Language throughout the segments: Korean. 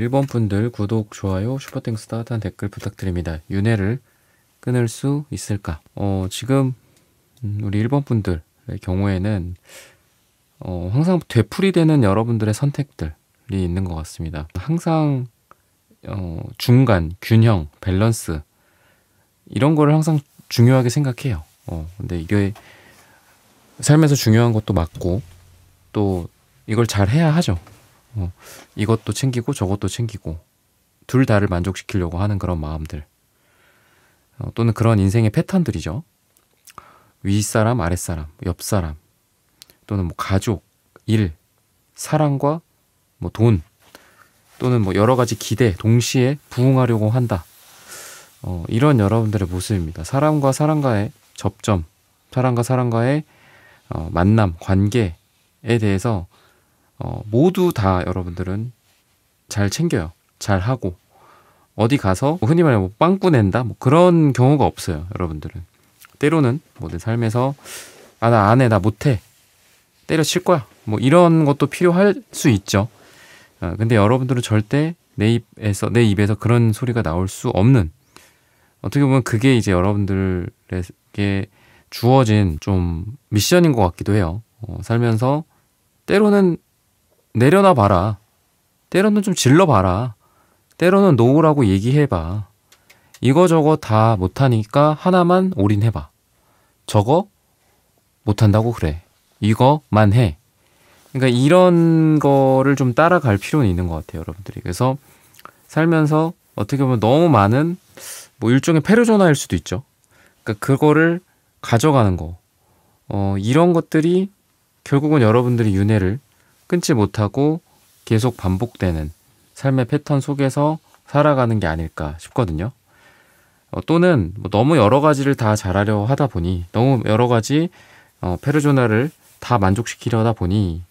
1번 분들 구독, 좋아요, 슈퍼땡스 따뜻한 댓글 부탁드립니다. 윤회를 끊을 수 있을까? 지금 우리 1번 분들의 경우에는 항상 되풀이되는 여러분들의 선택들이 있는 것 같습니다. 항상 중간, 균형, 밸런스 이런 거를 항상 중요하게 생각해요. 근데 이게 삶에서 중요한 것도 맞고 또 이걸 잘 해야 하죠. 이것도 챙기고 저것도 챙기고 둘 다를 만족시키려고 하는 그런 마음들, 또는 그런 인생의 패턴들이죠. 윗사람, 아랫사람, 옆사람, 또는 뭐 가족, 일, 사랑과 뭐 돈, 또는 뭐 여러 가지 기대 동시에 부응하려고 한다. 이런 여러분들의 모습입니다. 사람과 사람과의 접점, 사람과 사람과의 만남, 관계에 대해서 모두 다 여러분들은 잘 챙겨요. 잘 하고 어디 가서 흔히 말해 뭐 빵꾸 낸다 뭐 그런 경우가 없어요. 여러분들은 때로는 모든 삶에서 나 안 해, 나 못해, 때려칠 거야 뭐 이런 것도 필요할 수 있죠. 근데 여러분들은 절대 내 입에서 그런 소리가 나올 수 없는, 어떻게 보면 그게 이제 여러분들에게 주어진 좀 미션인 것 같기도 해요. 살면서 때로는 내려놔 봐라, 때로는 좀 질러 봐라, 때로는 놓으라고 얘기해봐. 이거저거 다 못하니까 하나만 올인해봐. 저거 못한다고 그래, 이거만 해. 그러니까 이런 거를 좀 따라갈 필요는 있는 것 같아요, 여러분들이. 그래서 살면서 어떻게 보면 너무 많은 뭐 일종의 페르소나일 수도 있죠. 그러니까 그거를 가져가는 거, 이런 것들이 결국은 여러분들이 윤회를 끊지 못하고 계속 반복되는 삶의 패턴 속에서 살아가는 게 아닐까 싶거든요. 또는 뭐 너무 여러 가지를 다 잘하려 하다 보니, 너무 여러 가지 페르소나를 다 만족시키려다 보니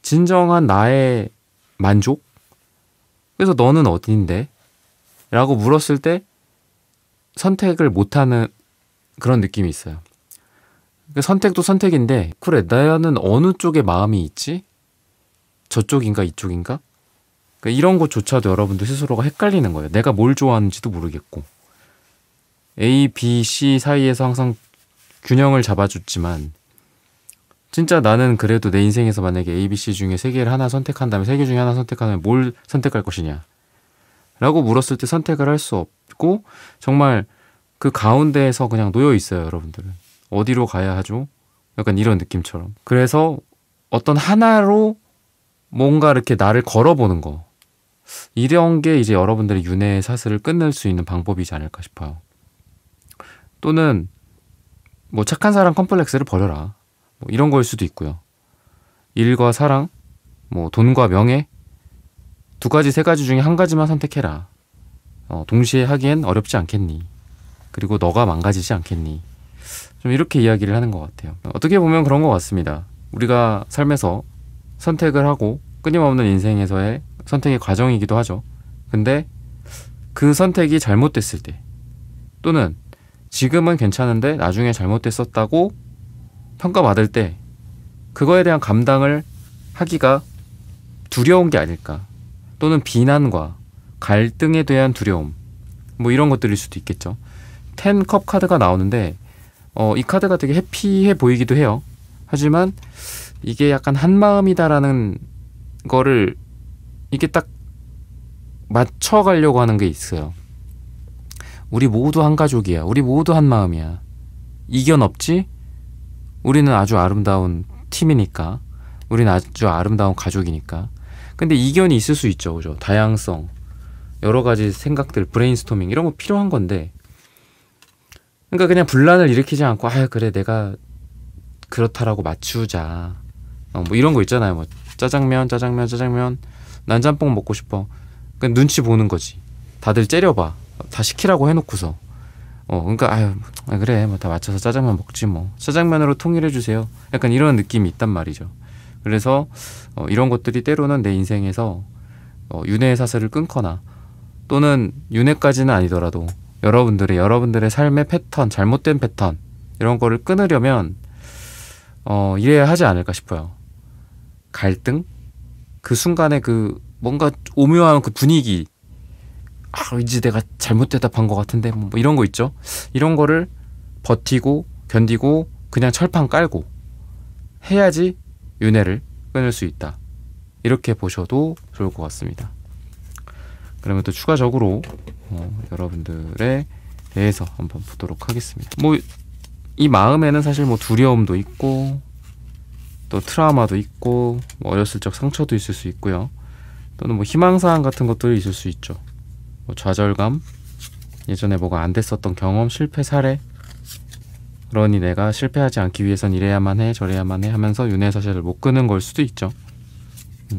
진정한 나의 만족? 그래서 너는 어딘데? 라고 물었을 때 선택을 못하는 그런 느낌이 있어요. 선택도 선택인데, 그래, 나는 어느 쪽에 마음이 있지? 저쪽인가 이쪽인가? 그러니까 이런 것조차도 여러분들 스스로가 헷갈리는 거예요. 내가 뭘 좋아하는지도 모르겠고, A, B, C 사이에서 항상 균형을 잡아줬지만 진짜 나는 그래도 내 인생에서 만약에 A, B, C 중에 세 개를 하나 선택한다면, 세 개 중에 하나 선택하면 뭘 선택할 것이냐 라고 물었을 때 선택을 할 수 없고 정말 그 가운데에서 그냥 놓여 있어요. 여러분들은 어디로 가야 하죠? 약간 이런 느낌처럼. 그래서 어떤 하나로 뭔가 이렇게 나를 걸어보는 거, 이런 게 이제 여러분들의 윤회의 사슬을 끊을 수 있는 방법이지 않을까 싶어요. 또는 뭐 착한 사람 컴플렉스를 버려라, 뭐 이런 거일 수도 있고요. 일과 사랑, 뭐 돈과 명예, 두 가지 세 가지 중에 한 가지만 선택해라. 동시에 하기엔 어렵지 않겠니? 그리고 너가 망가지지 않겠니? 좀 이렇게 이야기를 하는 것 같아요. 어떻게 보면 그런 것 같습니다. 우리가 삶에서 선택을 하고 끊임없는 인생에서의 선택의 과정이기도 하죠. 근데 그 선택이 잘못됐을 때, 또는 지금은 괜찮은데 나중에 잘못됐었다고 평가받을 때 그거에 대한 감당을 하기가 두려운 게 아닐까. 또는 비난과 갈등에 대한 두려움, 뭐 이런 것들일 수도 있겠죠. 10컵 카드가 나오는데 이 카드가 되게 해피해 보이기도 해요. 하지만 이게 약간 한마음이다라는 거를 이게 딱 맞춰가려고 하는 게 있어요. 우리 모두 한 가족이야, 우리 모두 한 마음이야, 이견 없지? 우리는 아주 아름다운 팀이니까, 우리는 아주 아름다운 가족이니까. 근데 이견이 있을 수 있죠, 그죠? 다양성, 여러 가지 생각들, 브레인스토밍 이런 거 필요한 건데, 그러니까 그냥 분란을 일으키지 않고 그래 내가 그렇다라고 맞추자, 뭐 이런 거 있잖아요. 뭐 짜장면 난 짬뽕 먹고 싶어. 그러니까 눈치 보는 거지. 다들 째려봐, 다 시키라고 해놓고서. 그러니까 그래 뭐 다 맞춰서 짜장면 먹지, 뭐 짜장면으로 통일해 주세요, 약간 이런 느낌이 있단 말이죠. 그래서 이런 것들이 때로는 내 인생에서 윤회의 사슬을 끊거나, 또는 윤회까지는 아니더라도 여러분들의 삶의 패턴, 잘못된 패턴 이런 거를 끊으려면 이래야 하지 않을까 싶어요. 갈등? 그 순간에 그 뭔가 오묘한 그 분위기, 이제 내가 잘못 대답한 것 같은데 뭐 이런 거 있죠. 이런 거를 버티고 견디고 그냥 철판 깔고 해야지 윤회를 끊을 수 있다. 이렇게 보셔도 좋을 것 같습니다. 그러면 또 추가적으로 여러분들에 대해서 한번 보도록 하겠습니다. 뭐 이 마음에는 사실 뭐 두려움도 있고 또 트라우마도 있고 뭐 어렸을 적 상처도 있을 수 있고요. 또는 뭐 희망사항 같은 것들이 있을 수 있죠. 뭐 좌절감, 예전에 뭐가 안 됐었던 경험, 실패 사례. 그러니 내가 실패하지 않기 위해선 이래야만 해 저래야만 해 하면서 윤회 사실을 못 끄는 걸 수도 있죠.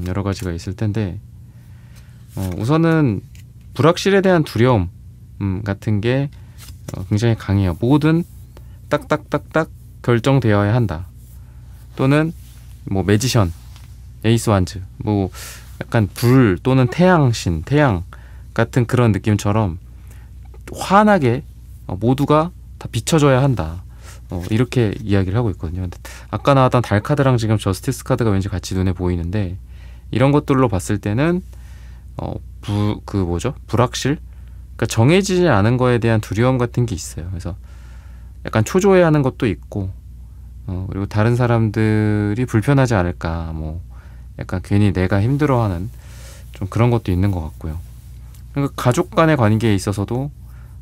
여러 가지가 있을 텐데 우선은 불확실에 대한 두려움 같은 게 굉장히 강해요. 뭐든 딱딱딱딱 결정되어야 한다. 또는 뭐 매지션, 에이스 완즈, 뭐 약간 불 또는 태양신, 태양 같은 그런 느낌처럼 환하게 모두가 다 비춰져야 한다. 이렇게 이야기를 하고 있거든요. 근데 아까 나왔던 달 카드랑 지금 저스티스 카드가 왠지 같이 눈에 보이는데 이런 것들로 봤을 때는 불확실? 그러니까 정해지지 않은 거에 대한 두려움 같은 게 있어요. 그래서 약간 초조해하는 것도 있고 그리고 다른 사람들이 불편하지 않을까 뭐 약간 괜히 내가 힘들어하는 좀 그런 것도 있는 것 같고요. 그러니까 가족 간의 관계에 있어서도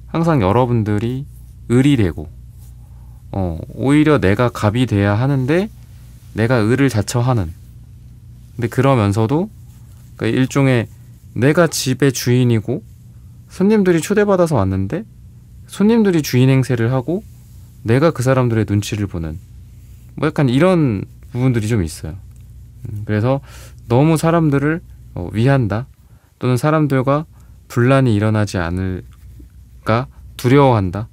항상 여러분들이 을이 되고 오히려 내가 갑이 돼야 하는데 내가 을을 자처하는, 근데 그러면서도 그러니까 일종의 내가 집의 주인이고 손님들이 초대받아서 왔는데 손님들이 주인 행세를 하고 내가 그 사람들의 눈치를 보는 뭐 약간 이런 부분들이 좀 있어요. 그래서 너무 사람들을 위한다 또는 사람들과 분란이 일어나지 않을까 두려워한다.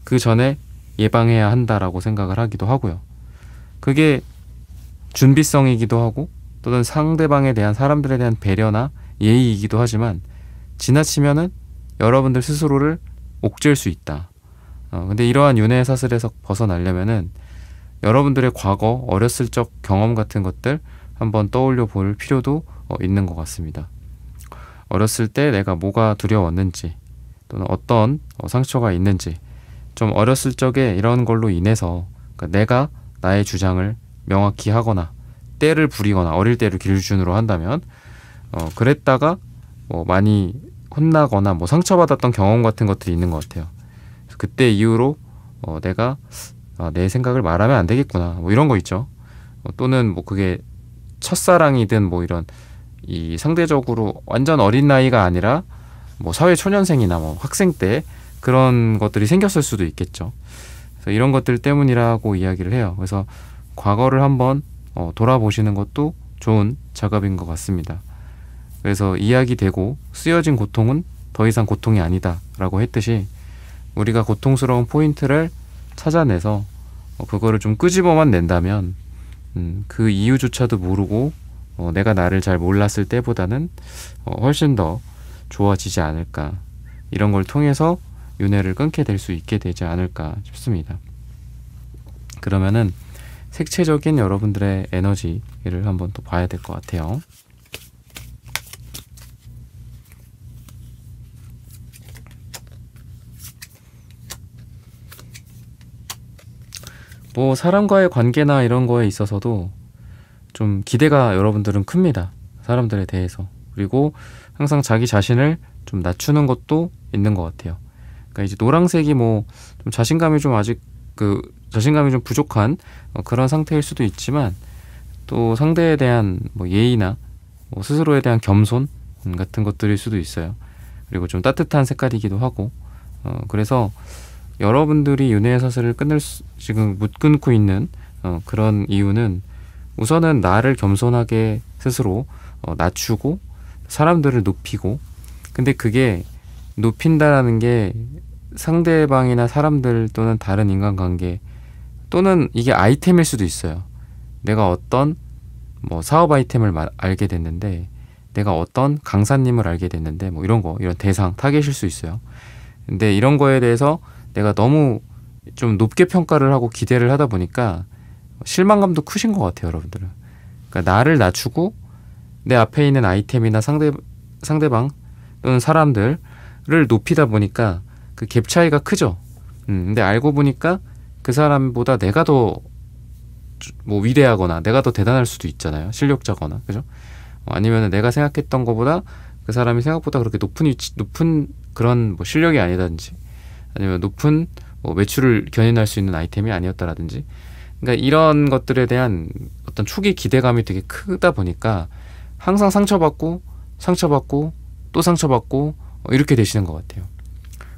그 전에 예방해야 한다라고 생각을 하기도 하고요. 그게 준비성이기도 하고 또는 상대방에 대한 사람들에 대한 배려나 예의이기도 하지만 지나치면은 여러분들 스스로를 옥죄일 수 있다. 근데 이러한 윤회 사슬에서 벗어나려면은 여러분들의 과거 어렸을 적 경험 같은 것들 한번 떠올려 볼 필요도 있는 것 같습니다. 어렸을 때 내가 뭐가 두려웠는지 또는 어떤 상처가 있는지 좀 어렸을 적에 이런 걸로 인해서 그러니까 내가 나의 주장을 명확히 하거나 때를 부리거나 어릴 때를 기준으로 한다면 그랬다가 뭐 많이 혼나거나 뭐 상처받았던 경험 같은 것들이 있는 것 같아요. 그래서 그때 이후로 내가 내 생각을 말하면 안 되겠구나 뭐 이런 거 있죠. 또는 뭐 그게 첫사랑이든 뭐 이런 이 상대적으로 완전 어린 나이가 아니라 뭐 사회 초년생이나 뭐 학생 때 그런 것들이 생겼을 수도 있겠죠. 그래서 이런 것들 때문이라고 이야기를 해요. 그래서 과거를 한번 돌아보시는 것도 좋은 작업인 것 같습니다. 그래서 이야기되고 쓰여진 고통은 더 이상 고통이 아니다 라고 했듯이 우리가 고통스러운 포인트를 찾아내서 그거를 좀 끄집어만 낸다면 그 이유조차도 모르고 내가 나를 잘 몰랐을 때보다는 훨씬 더 좋아지지 않을까, 이런 걸 통해서 윤회를 끊게 될 수 있게 되지 않을까 싶습니다. 그러면은 색채적인 여러분들의 에너지를 한번 또 봐야 될 것 같아요. 뭐 사람과의 관계나 이런 거에 있어서도 좀 기대가 여러분들은 큽니다. 사람들에 대해서. 그리고 항상 자기 자신을 좀 낮추는 것도 있는 것 같아요. 그러니까 이제 노란색이 뭐 좀 자신감이 좀 아직 자신감이 좀 부족한 그런 상태일 수도 있지만 또 상대에 대한 뭐 예의나 뭐 스스로에 대한 겸손 같은 것들일 수도 있어요. 그리고 좀 따뜻한 색깔이기도 하고 그래서 여러분들이 윤회의 사슬을 지금 못 끊고 있는 그런 이유는 우선은 나를 겸손하게 스스로 낮추고 사람들을 높이고, 근데 그게 높인다라는 게 상대방이나 사람들 또는 다른 인간관계 또는 이게 아이템일 수도 있어요. 내가 어떤 뭐 사업 아이템을 알게 됐는데, 내가 어떤 강사님을 알게 됐는데 뭐 이런 대상 타겟일 수 있어요. 근데 이런 거에 대해서 내가 너무 좀 높게 평가를 하고 기대를 하다 보니까 실망감도 크신 것 같아요, 여러분들은. 그러니까 나를 낮추고 내 앞에 있는 아이템이나 상대방 또는 사람들을 높이다 보니까 그 갭 차이가 크죠. 근데 알고 보니까 그 사람보다 내가 더 뭐 위대하거나 내가 더 대단할 수도 있잖아요. 실력자거나, 그죠? 아니면 내가 생각했던 것보다 그 사람이 생각보다 그렇게 높은 그런 뭐 실력이 아니다든지, 아니면 높은 뭐 매출을 견인할 수 있는 아이템이 아니었다라든지. 그러니까 이런 것들에 대한 어떤 초기 기대감이 되게 크다 보니까 항상 상처받고 또 상처받고 이렇게 되시는 것 같아요.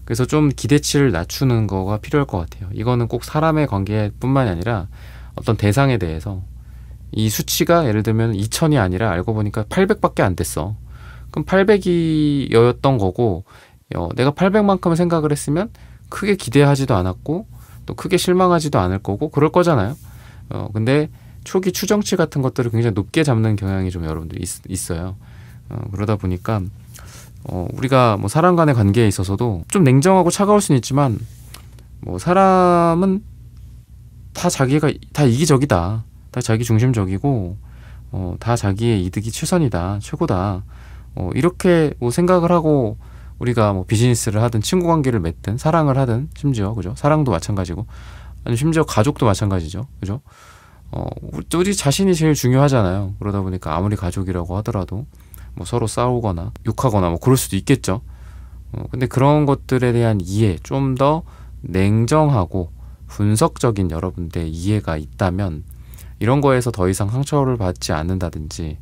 그래서 좀 기대치를 낮추는 거가 필요할 것 같아요. 이거는 꼭 사람의 관계뿐만이 아니라 어떤 대상에 대해서 이 수치가 예를 들면 2000이 아니라 알고 보니까 800밖에 안 됐어. 그럼 800이었던 거고, 내가 800만큼 생각을 했으면 크게 기대하지도 않았고 또 크게 실망하지도 않을 거고 그럴 거잖아요. 근데 초기 추정치 같은 것들을 굉장히 높게 잡는 경향이 좀 여러분들이 있어요. 그러다 보니까 우리가 뭐 사람 간의 관계에 있어서도 좀 냉정하고 차가울 수는 있지만, 뭐 사람은 다 이기적이다, 다 자기 중심적이고 다 자기의 이득이 최선이다, 최고다, 이렇게 뭐 생각을 하고 우리가 뭐 비즈니스를 하든 친구 관계를 맺든 사랑을 하든, 심지어 그죠? 사랑도 마찬가지고, 아니 심지어 가족도 마찬가지죠, 그죠? 우리 자신이 제일 중요하잖아요. 그러다 보니까 아무리 가족이라고 하더라도 뭐 서로 싸우거나 욕하거나 뭐 그럴 수도 있겠죠. 근데 그런 것들에 대한 이해, 좀 더 냉정하고 분석적인 여러분들의 이해가 있다면 이런 거에서 더 이상 상처를 받지 않는다든지,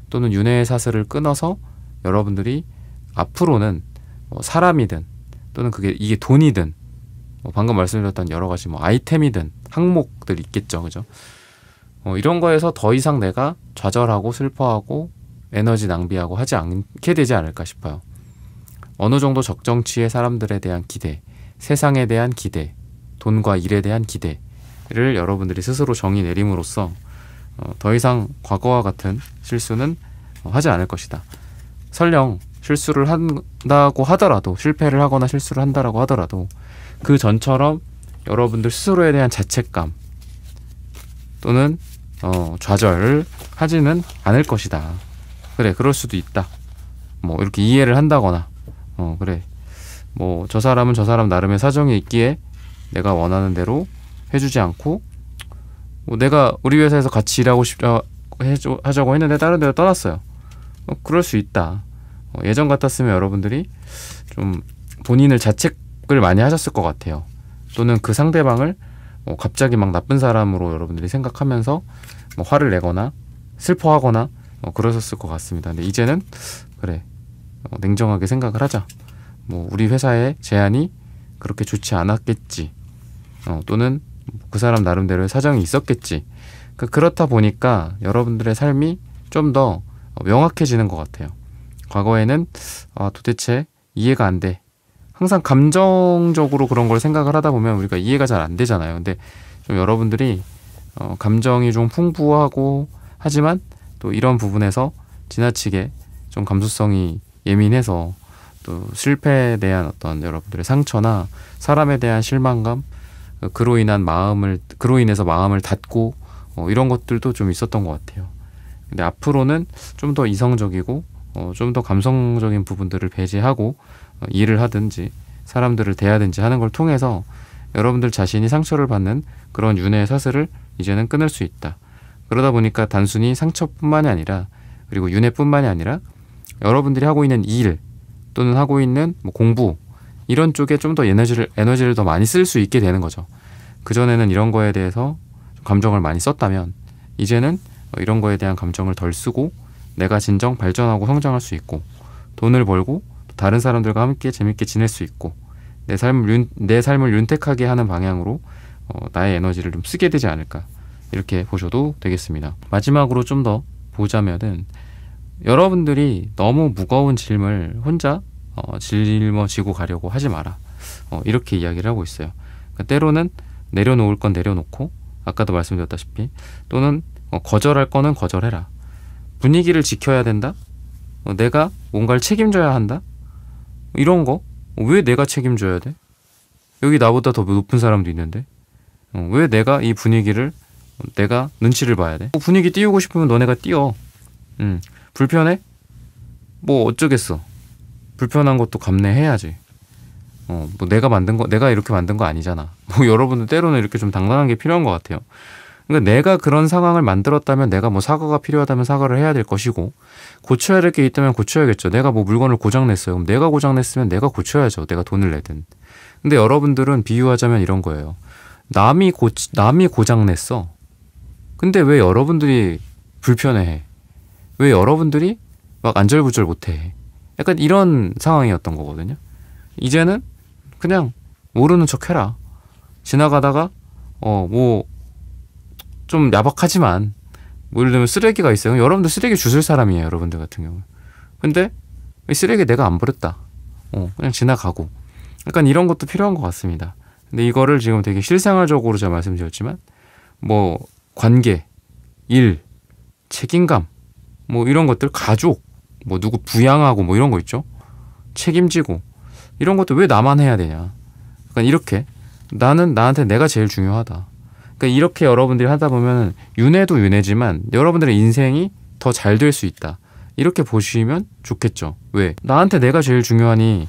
또는 윤회의 사슬을 끊어서 여러분들이 앞으로는 사람이든 또는 이게 돈이든 방금 말씀드렸던 여러 가지 뭐 아이템이든 항목들 있겠죠, 그죠? 이런 거에서 더 이상 내가 좌절하고 슬퍼하고 에너지 낭비하고 하지 않게 되지 않을까 싶어요. 어느 정도 적정치의 사람들에 대한 기대, 세상에 대한 기대, 돈과 일에 대한 기대를 여러분들이 스스로 정의 내림으로써 더 이상 과거와 같은 실수는 하지 않을 것이다. 설령 실수를 한다고 하더라도, 실패를 하거나 실수를 한다라고 하더라도 그 전처럼 여러분들 스스로에 대한 자책감 또는 좌절을 하지는 않을 것이다. 그래, 그럴 수도 있다. 뭐 이렇게 이해를 한다거나, 그래, 뭐 저 사람은 저 사람 나름의 사정이 있기에 내가 원하는 대로 해주지 않고, 뭐 내가 우리 회사에서 같이 일하고 하자고 했는데 다른 데로 떠났어요. 그럴 수 있다. 예전 같았으면 여러분들이 좀 본인을 자책을 많이 하셨을 것 같아요. 또는 그 상대방을 갑자기 막 나쁜 사람으로 여러분들이 생각하면서 뭐 화를 내거나 슬퍼하거나 그러셨을 것 같습니다. 근데 이제는 그래, 냉정하게 생각을 하자. 뭐 우리 회사의 제안이 그렇게 좋지 않았겠지, 또는 그 사람 나름대로의 사정이 있었겠지. 그렇다 보니까 여러분들의 삶이 좀 더 명확해지는 것 같아요. 과거에는 도대체 이해가 안 돼. 항상 감정적으로 그런 걸 생각을 하다 보면 우리가 이해가 잘 안 되잖아요. 근데 좀 여러분들이 감정이 좀 풍부하고 하지만 또 이런 부분에서 지나치게 좀 감수성이 예민해서 또 실패에 대한 어떤 여러분들의 상처나 사람에 대한 실망감, 그로 인해서 마음을 닫고 이런 것들도 좀 있었던 것 같아요. 근데 앞으로는 좀 더 이성적이고 좀 더 감성적인 부분들을 배제하고 일을 하든지 사람들을 대하든지 하는 걸 통해서 여러분들 자신이 상처를 받는 그런 윤회의 사슬을 이제는 끊을 수 있다. 그러다 보니까 단순히 상처뿐만이 아니라, 그리고 윤회뿐만이 아니라 여러분들이 하고 있는 일 또는 하고 있는 뭐 공부, 이런 쪽에 좀 더 에너지를 더 많이 쓸 수 있게 되는 거죠. 그전에는 이런 거에 대해서 감정을 많이 썼다면 이제는 이런 거에 대한 감정을 덜 쓰고 내가 진정 발전하고 성장할 수 있고, 돈을 벌고 다른 사람들과 함께 재밌게 지낼 수 있고, 내 삶을 윤택하게 하는 방향으로 나의 에너지를 좀 쓰게 되지 않을까, 이렇게 보셔도 되겠습니다. 마지막으로 좀 더 보자면은, 여러분들이 너무 무거운 짐을 혼자 짊어지고 가려고 하지 마라, 이렇게 이야기를 하고 있어요. 그러니까 때로는 내려놓을 건 내려놓고, 아까도 말씀드렸다시피, 또는 거절할 거는 거절해라. 분위기를 지켜야 된다? 내가 뭔가를 책임져야 한다? 이런 거 왜 내가 책임져야 돼? 여기 나보다 더 높은 사람도 있는데 왜 내가 이 분위기를 내가 눈치를 봐야 돼? 분위기 띄우고 싶으면 너네가 띄워. 불편해? 뭐 어쩌겠어. 불편한 것도 감내해야지. 뭐 내가 이렇게 만든 거 아니잖아. 뭐 여러분들 때로는 이렇게 좀 당당한 게 필요한 것 같아요. 그러니까 내가 그런 상황을 만들었다면 내가 뭐 사과가 필요하다면 사과를 해야 될 것이고, 고쳐야 될 게 있다면 고쳐야겠죠. 내가 뭐 물건을 고장냈어요. 그럼 내가 고장냈으면 내가 고쳐야죠. 내가 돈을 내든. 근데 여러분들은 비유하자면 이런 거예요. 남이 고장냈어. 근데 왜 여러분들이 불편해해? 왜 여러분들이 막 안절부절 못해? 약간 이런 상황이었던 거거든요. 이제는 그냥 모르는 척 해라. 지나가다가 뭐 좀 야박하지만 뭐 예를 들면 쓰레기가 있어요. 여러분들 쓰레기 주술 사람이에요. 여러분들 같은 경우. 근데 이 쓰레기 내가 안 버렸다. 그냥 지나가고. 약간 이런 것도 필요한 것 같습니다. 근데 이거를 지금 되게 실생활적으로 제가 말씀드렸지만 뭐 관계, 일, 책임감, 뭐 이런 것들, 가족, 뭐 누구 부양하고 뭐 이런 거 있죠. 책임지고 이런 것도 왜 나만 해야 되냐. 약간 이렇게 나한테 내가 제일 중요하다. 그러니까 이렇게 여러분들이 하다 보면 윤회도 윤회지만 여러분들의 인생이 더 잘 될 수 있다. 이렇게 보시면 좋겠죠. 왜? 나한테 내가 제일 중요하니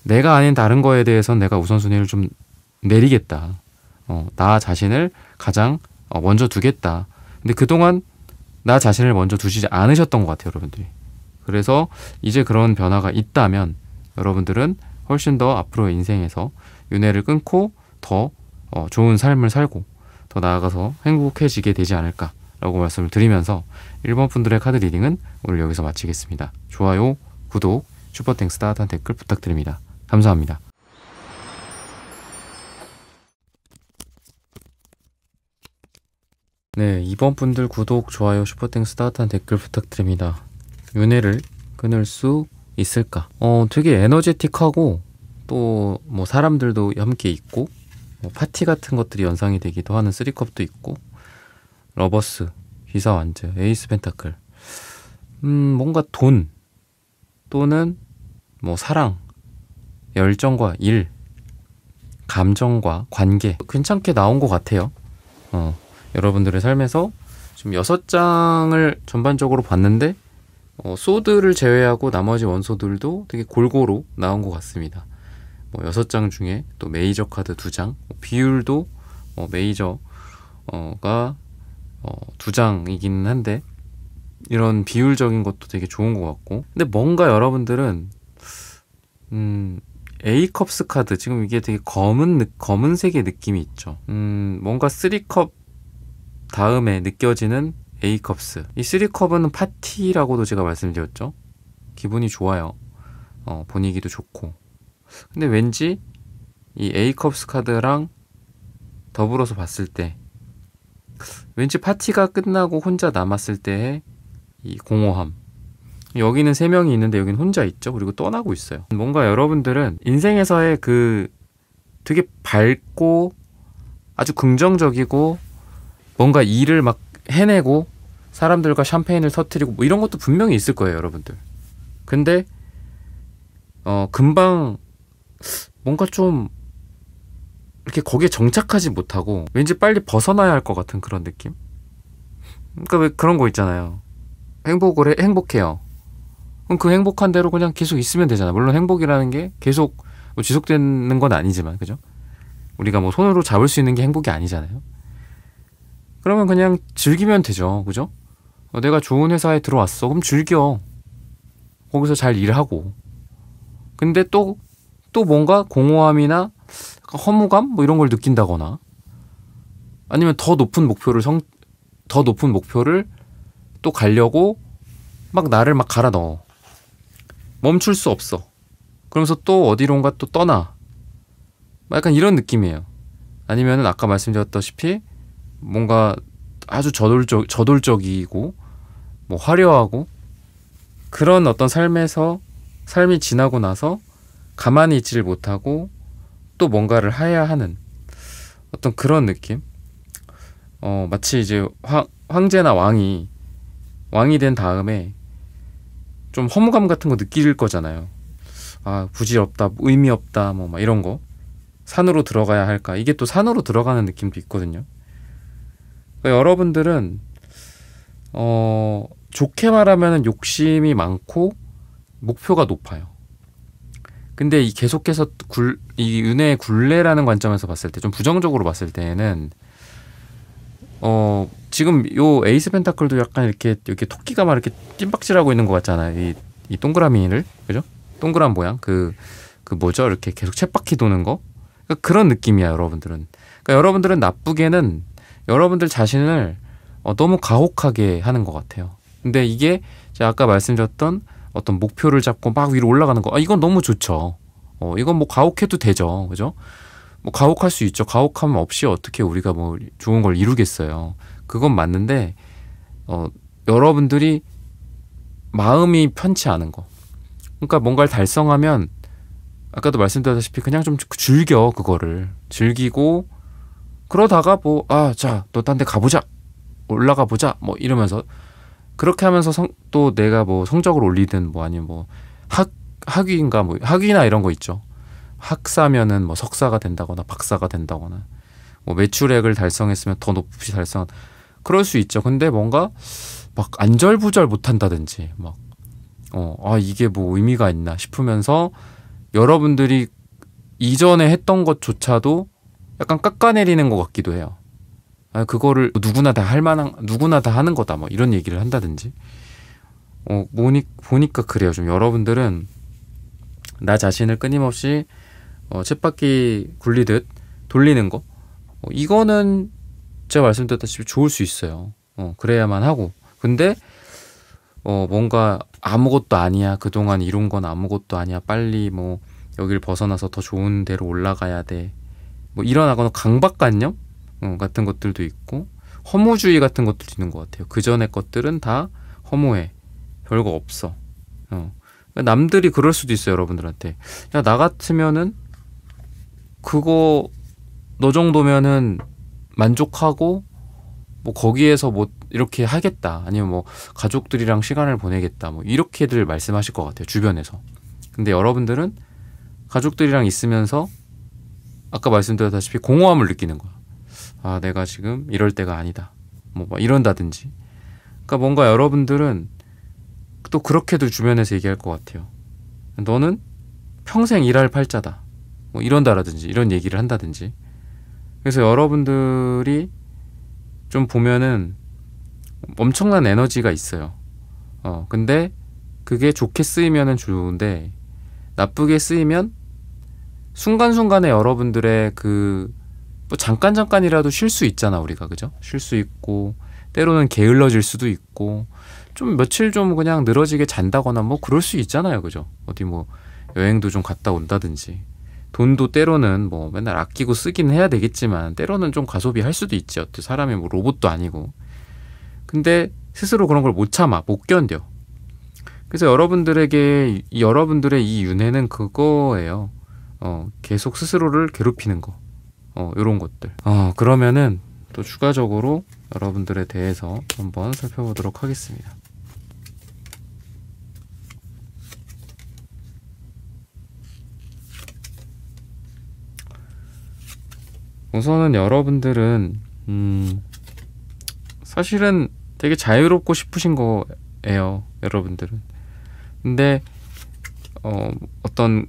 내가 아닌 다른 거에 대해서는 내가 우선순위를 좀 내리겠다. 나 자신을 가장 먼저 두겠다. 근데 그동안 나 자신을 먼저 두시지 않으셨던 것 같아요, 여러분들이. 그래서 이제 그런 변화가 있다면 여러분들은 훨씬 더 앞으로의 인생에서 윤회를 끊고 더 좋은 삶을 살고 더 나아가서 행복해지게 되지 않을까라고 말씀을 드리면서 1번 분들의 카드 리딩은 오늘 여기서 마치겠습니다. 좋아요, 구독, 슈퍼땡스 따뜻한 댓글 부탁드립니다. 감사합니다. 네, 2번 분들 구독, 좋아요, 슈퍼땡스 따뜻한 댓글 부탁드립니다. 윤회를 끊을 수 있을까? 되게 에너제틱하고 또 뭐 사람들도 함께 있고 뭐 파티 같은 것들이 연상이 되기도 하는 3컵도 있고 러버스, 기사완즈, 에이스 펜타클, 뭔가 돈 또는 뭐 사랑, 열정과 일, 감정과 관계 괜찮게 나온 것 같아요. 여러분들의 삶에서 지금 6장을 전반적으로 봤는데 소드를 제외하고 나머지 원소들도 되게 골고루 나온 것 같습니다. 6장 중에 또 메이저 카드 2장, 비율도 메이저가 2장이긴 한데 이런 비율적인 것도 되게 좋은 것 같고, 근데 뭔가 여러분들은 A컵스 카드, 지금 이게 되게 검은색의 느낌이 있죠. 뭔가 3컵 다음에 느껴지는 A컵스. 이 3컵은 파티라고도 제가 말씀드렸죠. 기분이 좋아요. 분위기도 좋고. 근데 왠지 이 A컵스 카드랑 더불어서 봤을 때 왠지 파티가 끝나고 혼자 남았을 때의 이 공허함. 여기는 3명이 있는데 여기는 혼자 있죠. 그리고 떠나고 있어요. 뭔가 여러분들은 인생에서의 그 되게 밝고 아주 긍정적이고 뭔가 일을 막 해내고 사람들과 샴페인을 터뜨리고 뭐 이런 것도 분명히 있을 거예요, 여러분들. 근데 금방 뭔가 좀 이렇게 거기에 정착하지 못하고 왠지 빨리 벗어나야 할 것 같은 그런 느낌? 그러니까 왜 그런 거 있잖아요. 행복해요. 그럼 그 행복한 대로 그냥 계속 있으면 되잖아. 물론 행복이라는 게 계속 뭐 지속되는 건 아니지만, 그죠? 우리가 뭐 손으로 잡을 수 있는 게 행복이 아니잖아요. 그러면 그냥 즐기면 되죠. 그죠? 내가 좋은 회사에 들어왔어. 그럼 즐겨. 거기서 잘 일하고. 근데 또 뭔가 공허함이나 허무감? 뭐 이런 걸 느낀다거나 아니면 더 높은 목표를 또 가려고 막 나를 막 갈아 넣어. 멈출 수 없어. 그러면서 또 어디론가 또 떠나. 약간 이런 느낌이에요. 아니면은 아까 말씀드렸다시피 뭔가 아주 저돌적이고 뭐 화려하고 그런 어떤 삶이 지나고 나서 가만히 있지를 못하고 또 뭔가를 해야 하는 어떤 그런 느낌? 마치 이제 황제나 왕이 된 다음에 좀 허무감 같은 거 느낄 거잖아요. 아, 부질없다, 의미 없다, 뭐 막 이런 거. 산으로 들어가야 할까? 이게 또 산으로 들어가는 느낌도 있거든요. 그러니까 여러분들은 좋게 말하면 욕심이 많고 목표가 높아요. 근데 이 계속해서 이 윤회의 굴레라는 관점에서 봤을 때, 좀 부정적으로 봤을 때는 지금 요 에이스 펜타클도 약간 이렇게 토끼가 막 이렇게 찐박질하고 있는 것 같잖아요. 이 동그라미를, 그죠? 동그란 모양, 그 뭐죠? 이렇게 계속 쳇바퀴 도는 거. 그러니까 그런 느낌이야, 여러분들은. 그러니까 여러분들은 나쁘게는 여러분들 자신을 너무 가혹하게 하는 것 같아요. 근데 이게 제가 아까 말씀드렸던 어떤 목표를 잡고 막 위로 올라가는 거, 이건 너무 좋죠. 이건 뭐 가혹해도 되죠, 그죠? 뭐 가혹할 수 있죠. 가혹함 없이 어떻게 우리가 뭐 좋은 걸 이루겠어요. 그건 맞는데 여러분들이 마음이 편치 않은 거. 그러니까 뭔가를 달성하면 아까도 말씀드렸다시피 그냥 좀 즐겨, 그거를 즐기고 그러다가 뭐 자, 너 딴 데 가보자, 올라가 보자, 뭐 이러면서 그렇게 하면서 또 내가 뭐 성적을 올리든 뭐 아니면 뭐 학위인가 뭐 학위나 이런 거 있죠. 학사면은 뭐 석사가 된다거나 박사가 된다거나 뭐 매출액을 달성했으면 더 높이 달성, 그럴 수 있죠. 근데 뭔가 막 안절부절 못한다든지 막 이게 뭐 의미가 있나 싶으면서 여러분들이 이전에 했던 것조차도 약간 깎아내리는 것 같기도 해요. 그거를 누구나 다 누구나 다 하는 거다, 뭐 이런 얘기를 한다든지. 보니까 그래요. 좀 여러분들은 나 자신을 끊임없이 쳇바퀴 굴리듯 돌리는 거, 이거는 제가 말씀드렸다시피 좋을 수 있어요. 그래야만 하고. 근데 뭔가 아무것도 아니야, 그동안 이룬 건 아무것도 아니야, 빨리 뭐 여길 벗어나서 더 좋은 데로 올라가야 돼, 뭐 일어나거나 강박관념 같은 것들도 있고 허무주의 같은 것도 있는 것 같아요. 그 전에 것들은 다 허무해, 별거 없어. 남들이 그럴 수도 있어요. 여러분들한테 야, 나 같으면은 그거 너 정도면은 만족하고 뭐 거기에서 뭐 이렇게 하겠다, 아니면 뭐 가족들이랑 시간을 보내겠다, 뭐 이렇게들 말씀하실 것 같아요, 주변에서. 근데 여러분들은 가족들이랑 있으면서 아까 말씀드렸다시피 공허함을 느끼는 거야. 내가 지금 이럴 때가 아니다, 뭐 이런다든지. 그러니까 뭔가 여러분들은 또 그렇게도 주변에서 얘기할 것 같아요. 너는 평생 일할 팔자다, 뭐 이런다라든지, 이런 얘기를 한다든지. 그래서 여러분들이 좀 보면은 엄청난 에너지가 있어요. 근데 그게 좋게 쓰이면은 좋은데 나쁘게 쓰이면 순간순간에 여러분들의 뭐 잠깐이라도 쉴 수 있잖아, 우리가. 그죠? 쉴 수 있고 때로는 게을러질 수도 있고 좀 며칠 좀 그냥 늘어지게 잔다거나 뭐 그럴 수 있잖아요. 그죠? 어디 뭐 여행도 좀 갔다 온다든지. 돈도 때로는 뭐 맨날 아끼고 쓰긴 해야 되겠지만 때로는 좀 과소비 할 수도 있지. 어때, 사람이 뭐 로봇도 아니고. 근데 스스로 그런 걸 못 참아, 못 견뎌. 그래서 여러분들에게 여러분들의 이 윤회는 그거예요. 계속 스스로를 괴롭히는 거, 요런 것들. 그러면은 또 추가적으로 여러분들에 대해서 한번 살펴보도록 하겠습니다. 우선은 여러분들은 사실은 되게 자유롭고 싶으신 거예요, 여러분들은. 근데 어떤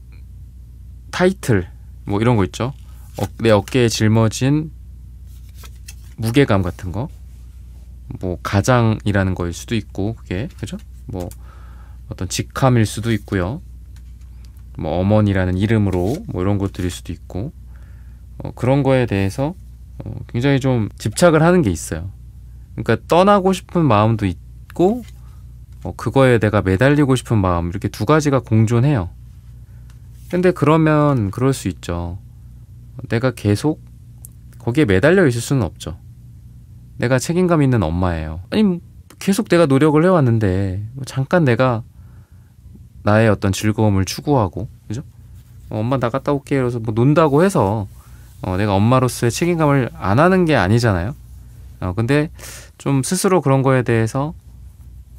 타이틀 뭐 이런 거 있죠. 내 어깨에 짊어진 무게감 같은 거, 뭐 가장이라는 거일 수도 있고, 그게, 그죠? 뭐 어떤 직함일 수도 있고요. 뭐 어머니라는 이름으로 뭐 이런 것들일 수도 있고, 그런 거에 대해서 굉장히 좀 집착을 하는 게 있어요. 그러니까 떠나고 싶은 마음도 있고 그거에 내가 매달리고 싶은 마음, 이렇게 두 가지가 공존해요. 근데 그러면 그럴 수 있죠. 내가 계속 거기에 매달려 있을 수는 없죠. 내가 책임감 있는 엄마예요. 아니 계속 내가 노력을 해왔는데 잠깐 내가 나의 어떤 즐거움을 추구하고, 그죠? 엄마 나갔다 올게, 그래서 뭐 논다고 해서 내가 엄마로서의 책임감을 안 하는 게 아니잖아요. 근데 좀 스스로 그런 거에 대해서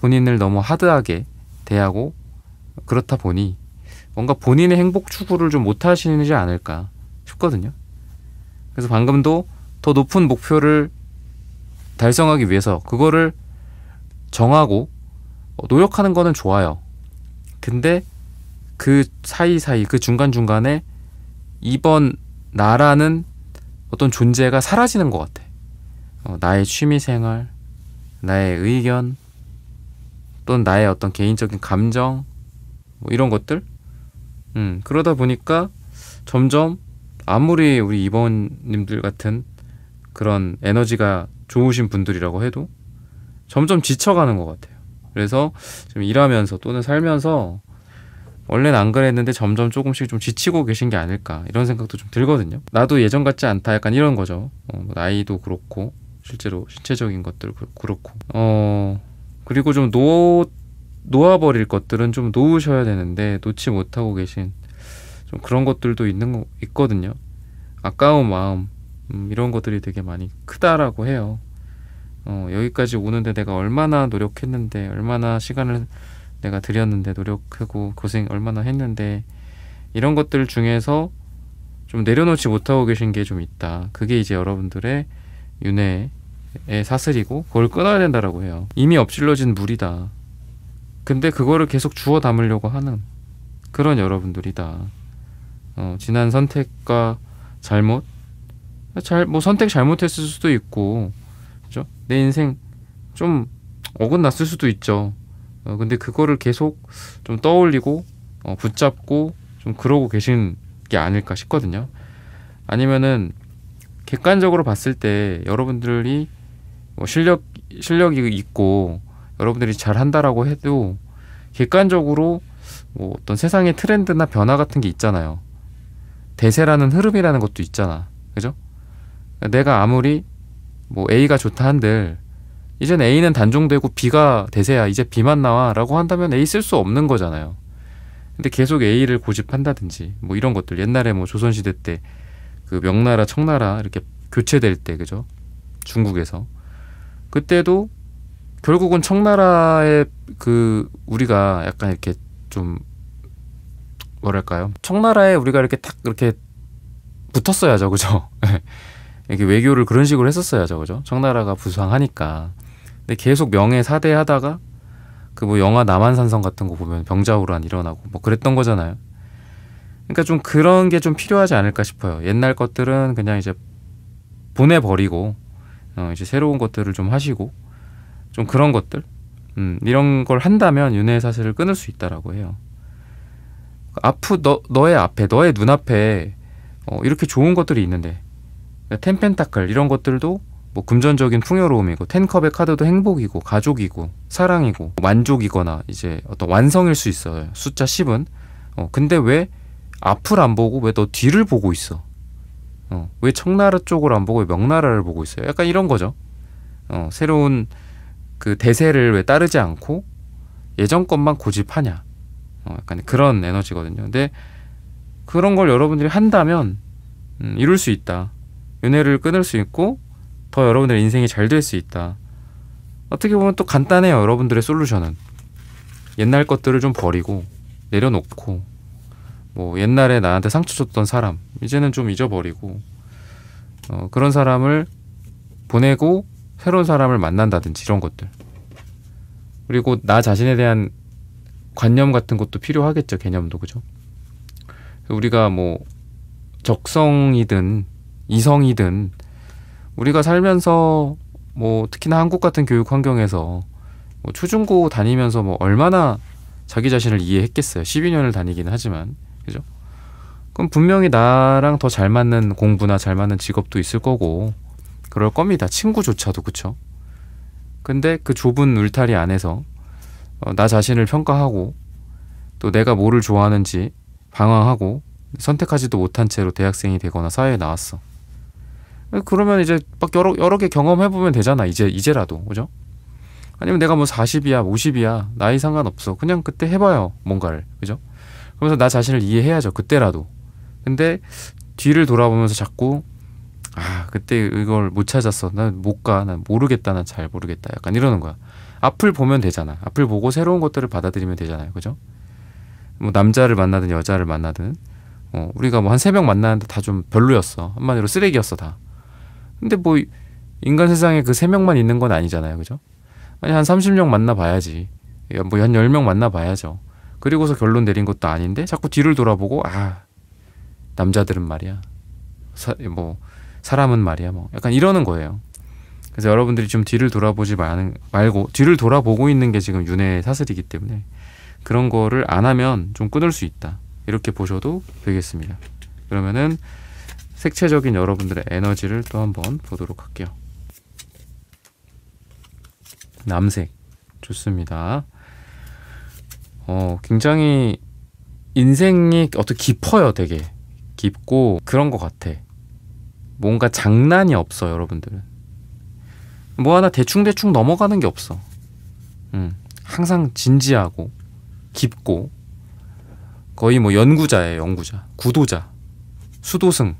본인을 너무 하드하게 대하고 그렇다 보니 뭔가 본인의 행복 추구를 좀 못 하시지 않을까 싶거든요. 그래서 방금도 더 높은 목표를 달성하기 위해서 그거를 정하고 노력하는 거는 좋아요. 근데 그 사이사이 그 중간중간에 이번 나라는 어떤 존재가 사라지는 것 같아. 나의 취미생활, 나의 의견, 또는 나의 어떤 개인적인 감정, 뭐 이런 것들. 그러다 보니까 점점 아무리 우리 이번님들 같은 그런 에너지가 좋으신 분들이라고 해도 점점 지쳐가는 것 같아요. 그래서 지금 일하면서 또는 살면서 원래는 안 그랬는데 점점 조금씩 좀 지치고 계신 게 아닐까 이런 생각도 좀 들거든요. 나도 예전 같지 않다 약간 이런 거죠. 뭐 나이도 그렇고 실제로 신체적인 것들 그렇고 그리고 좀 놓아버릴 것들은 좀 놓으셔야 되는데 놓지 못하고 계신 좀 그런 것들도 있거든요. 아까운 마음 이런 것들이 되게 많이 크다라고 해요. 여기까지 오는데 내가 얼마나 노력했는데 얼마나 시간을 내가 들였는데 노력하고 고생 얼마나 했는데 이런 것들 중에서 좀 내려놓지 못하고 계신 게 좀 있다. 그게 이제 여러분들의 윤회의 사슬이고 그걸 끊어야 된다라고 해요. 이미 엎질러진 물이다. 근데 그거를 계속 주워 담으려고 하는 그런 여러분들이다. 지난 선택과 잘못 뭐 선택 잘못했을 수도 있고 그죠? 내 인생 좀 어긋났을 수도 있죠. 근데 그거를 계속 좀 떠올리고 붙잡고 좀 그러고 계신 게 아닐까 싶거든요. 아니면은 객관적으로 봤을 때 여러분들이 뭐 실력이 있고 여러분들이 잘한다라고 해도 객관적으로 뭐 어떤 세상의 트렌드나 변화 같은 게 있잖아요. 대세라는 흐름이라는 것도 있잖아. 그죠? 내가 아무리 뭐 A가 좋다 한들 이젠 A는 단종되고 B가 대세야. 이제 B만 나와 라고 한다면 A 쓸 수 없는 거잖아요. 근데 계속 A를 고집한다든지 뭐 이런 것들 옛날에 뭐 조선시대 때 그 명나라 청나라 이렇게 교체될 때 그죠? 중국에서 그때도 결국은 청나라의 그 우리가 약간 이렇게 좀 뭐랄까요? 청나라에 우리가 이렇게 탁 이렇게 붙었어야죠. 그죠? 이렇게 외교를 그런 식으로 했었어야죠. 그죠? 청나라가 부상하니까. 근데 계속 명예사대 하다가 그 뭐 영화 남한산성 같은 거 보면 병자호란 일어나고 뭐 그랬던 거잖아요. 그러니까 좀 그런 게 좀 필요하지 않을까 싶어요. 옛날 것들은 그냥 이제 보내버리고 이제 새로운 것들을 좀 하시고 좀 그런 것들 이런 걸 한다면 윤회의 사슬을 끊을 수 있다라고 해요. 너의 앞에 너의 눈앞에 이렇게 좋은 것들이 있는데 텐펜타클 이런 것들도 뭐 금전적인 풍요로움이고 텐컵의 카드도 행복이고 가족이고 사랑이고 만족이거나 이제 어떤 완성일 수 있어요. 숫자 10은 근데 왜 앞을 안 보고 왜 너 뒤를 보고 있어? 왜 청나라 쪽을 안 보고 왜 명나라를 보고 있어요? 약간 이런 거죠. 새로운 그 대세를 왜 따르지 않고 예전 것만 고집하냐? 약간 그런 에너지거든요. 근데 그런 걸 여러분들이 한다면 이룰 수 있다. 윤회를 끊을 수 있고 더 여러분들의 인생이 잘 될 수 있다. 어떻게 보면 또 간단해요. 여러분들의 솔루션은 옛날 것들을 좀 버리고 내려놓고 뭐 옛날에 나한테 상처 줬던 사람 이제는 좀 잊어버리고 그런 사람을 보내고 새로운 사람을 만난다든지 이런 것들. 그리고 나 자신에 대한 관념 같은 것도 필요하겠죠. 개념도. 그죠? 우리가 뭐 적성이든 이성이든 우리가 살면서 뭐 특히나 한국 같은 교육 환경에서 뭐 초중고 다니면서 뭐 얼마나 자기 자신을 이해했겠어요. 12년을 다니기는 하지만 그죠? 그럼 분명히 나랑 더 잘 맞는 공부나 잘 맞는 직업도 있을 거고 그럴 겁니다. 친구조차도. 그쵸? 근데 그 좁은 울타리 안에서 나 자신을 평가하고 또 내가 뭐를 좋아하는지 방황하고 선택하지도 못한 채로 대학생이 되거나 사회에 나왔어. 그러면 이제 막 여러 개 경험해보면 되잖아. 이제라도. 그죠? 아니면 내가 뭐 40이야 50이야 나이 상관없어. 그냥 그때 해봐요. 뭔가를. 그죠? 그러면서 나 자신을 이해해야죠. 그때라도. 근데 뒤를 돌아보면서 자꾸 그때 이걸 못 찾았어. 난 못 가. 난 모르겠다. 난 잘 모르겠다. 약간 이러는 거야. 앞을 보면 되잖아. 앞을 보고 새로운 것들을 받아들이면 되잖아요. 그죠? 뭐 남자를 만나든 여자를 만나든 우리가 뭐 한 3명 만나는데 다 좀 별로였어. 한마디로 쓰레기였어 다. 근데 뭐 인간 세상에 그 3명만 있는 건 아니잖아요. 그죠? 아니 한 30명 만나봐야지. 뭐 한 10명 만나봐야죠. 그리고서 결론 내린 것도 아닌데 자꾸 뒤를 돌아보고 남자들은 말이야, 뭐 사람은 말이야, 뭐 약간 이러는 거예요. 그래서 여러분들이 좀 뒤를 돌아보지 말고 뒤를 돌아보고 있는 게 지금 윤회의 사슬이기 때문에 그런 거를 안 하면 좀 끊을 수 있다, 이렇게 보셔도 되겠습니다. 그러면은 색채적인 여러분들의 에너지를 또 한번 보도록 할게요. 남색 좋습니다. 굉장히 인생이 어떻게 깊어요. 되게 깊고 그런 것 같아. 뭔가 장난이 없어. 여러분들은 뭐 하나 대충대충 넘어가는 게 없어. 항상 진지하고 깊고 거의 뭐 연구자예요. 연구자, 구도자, 수도승.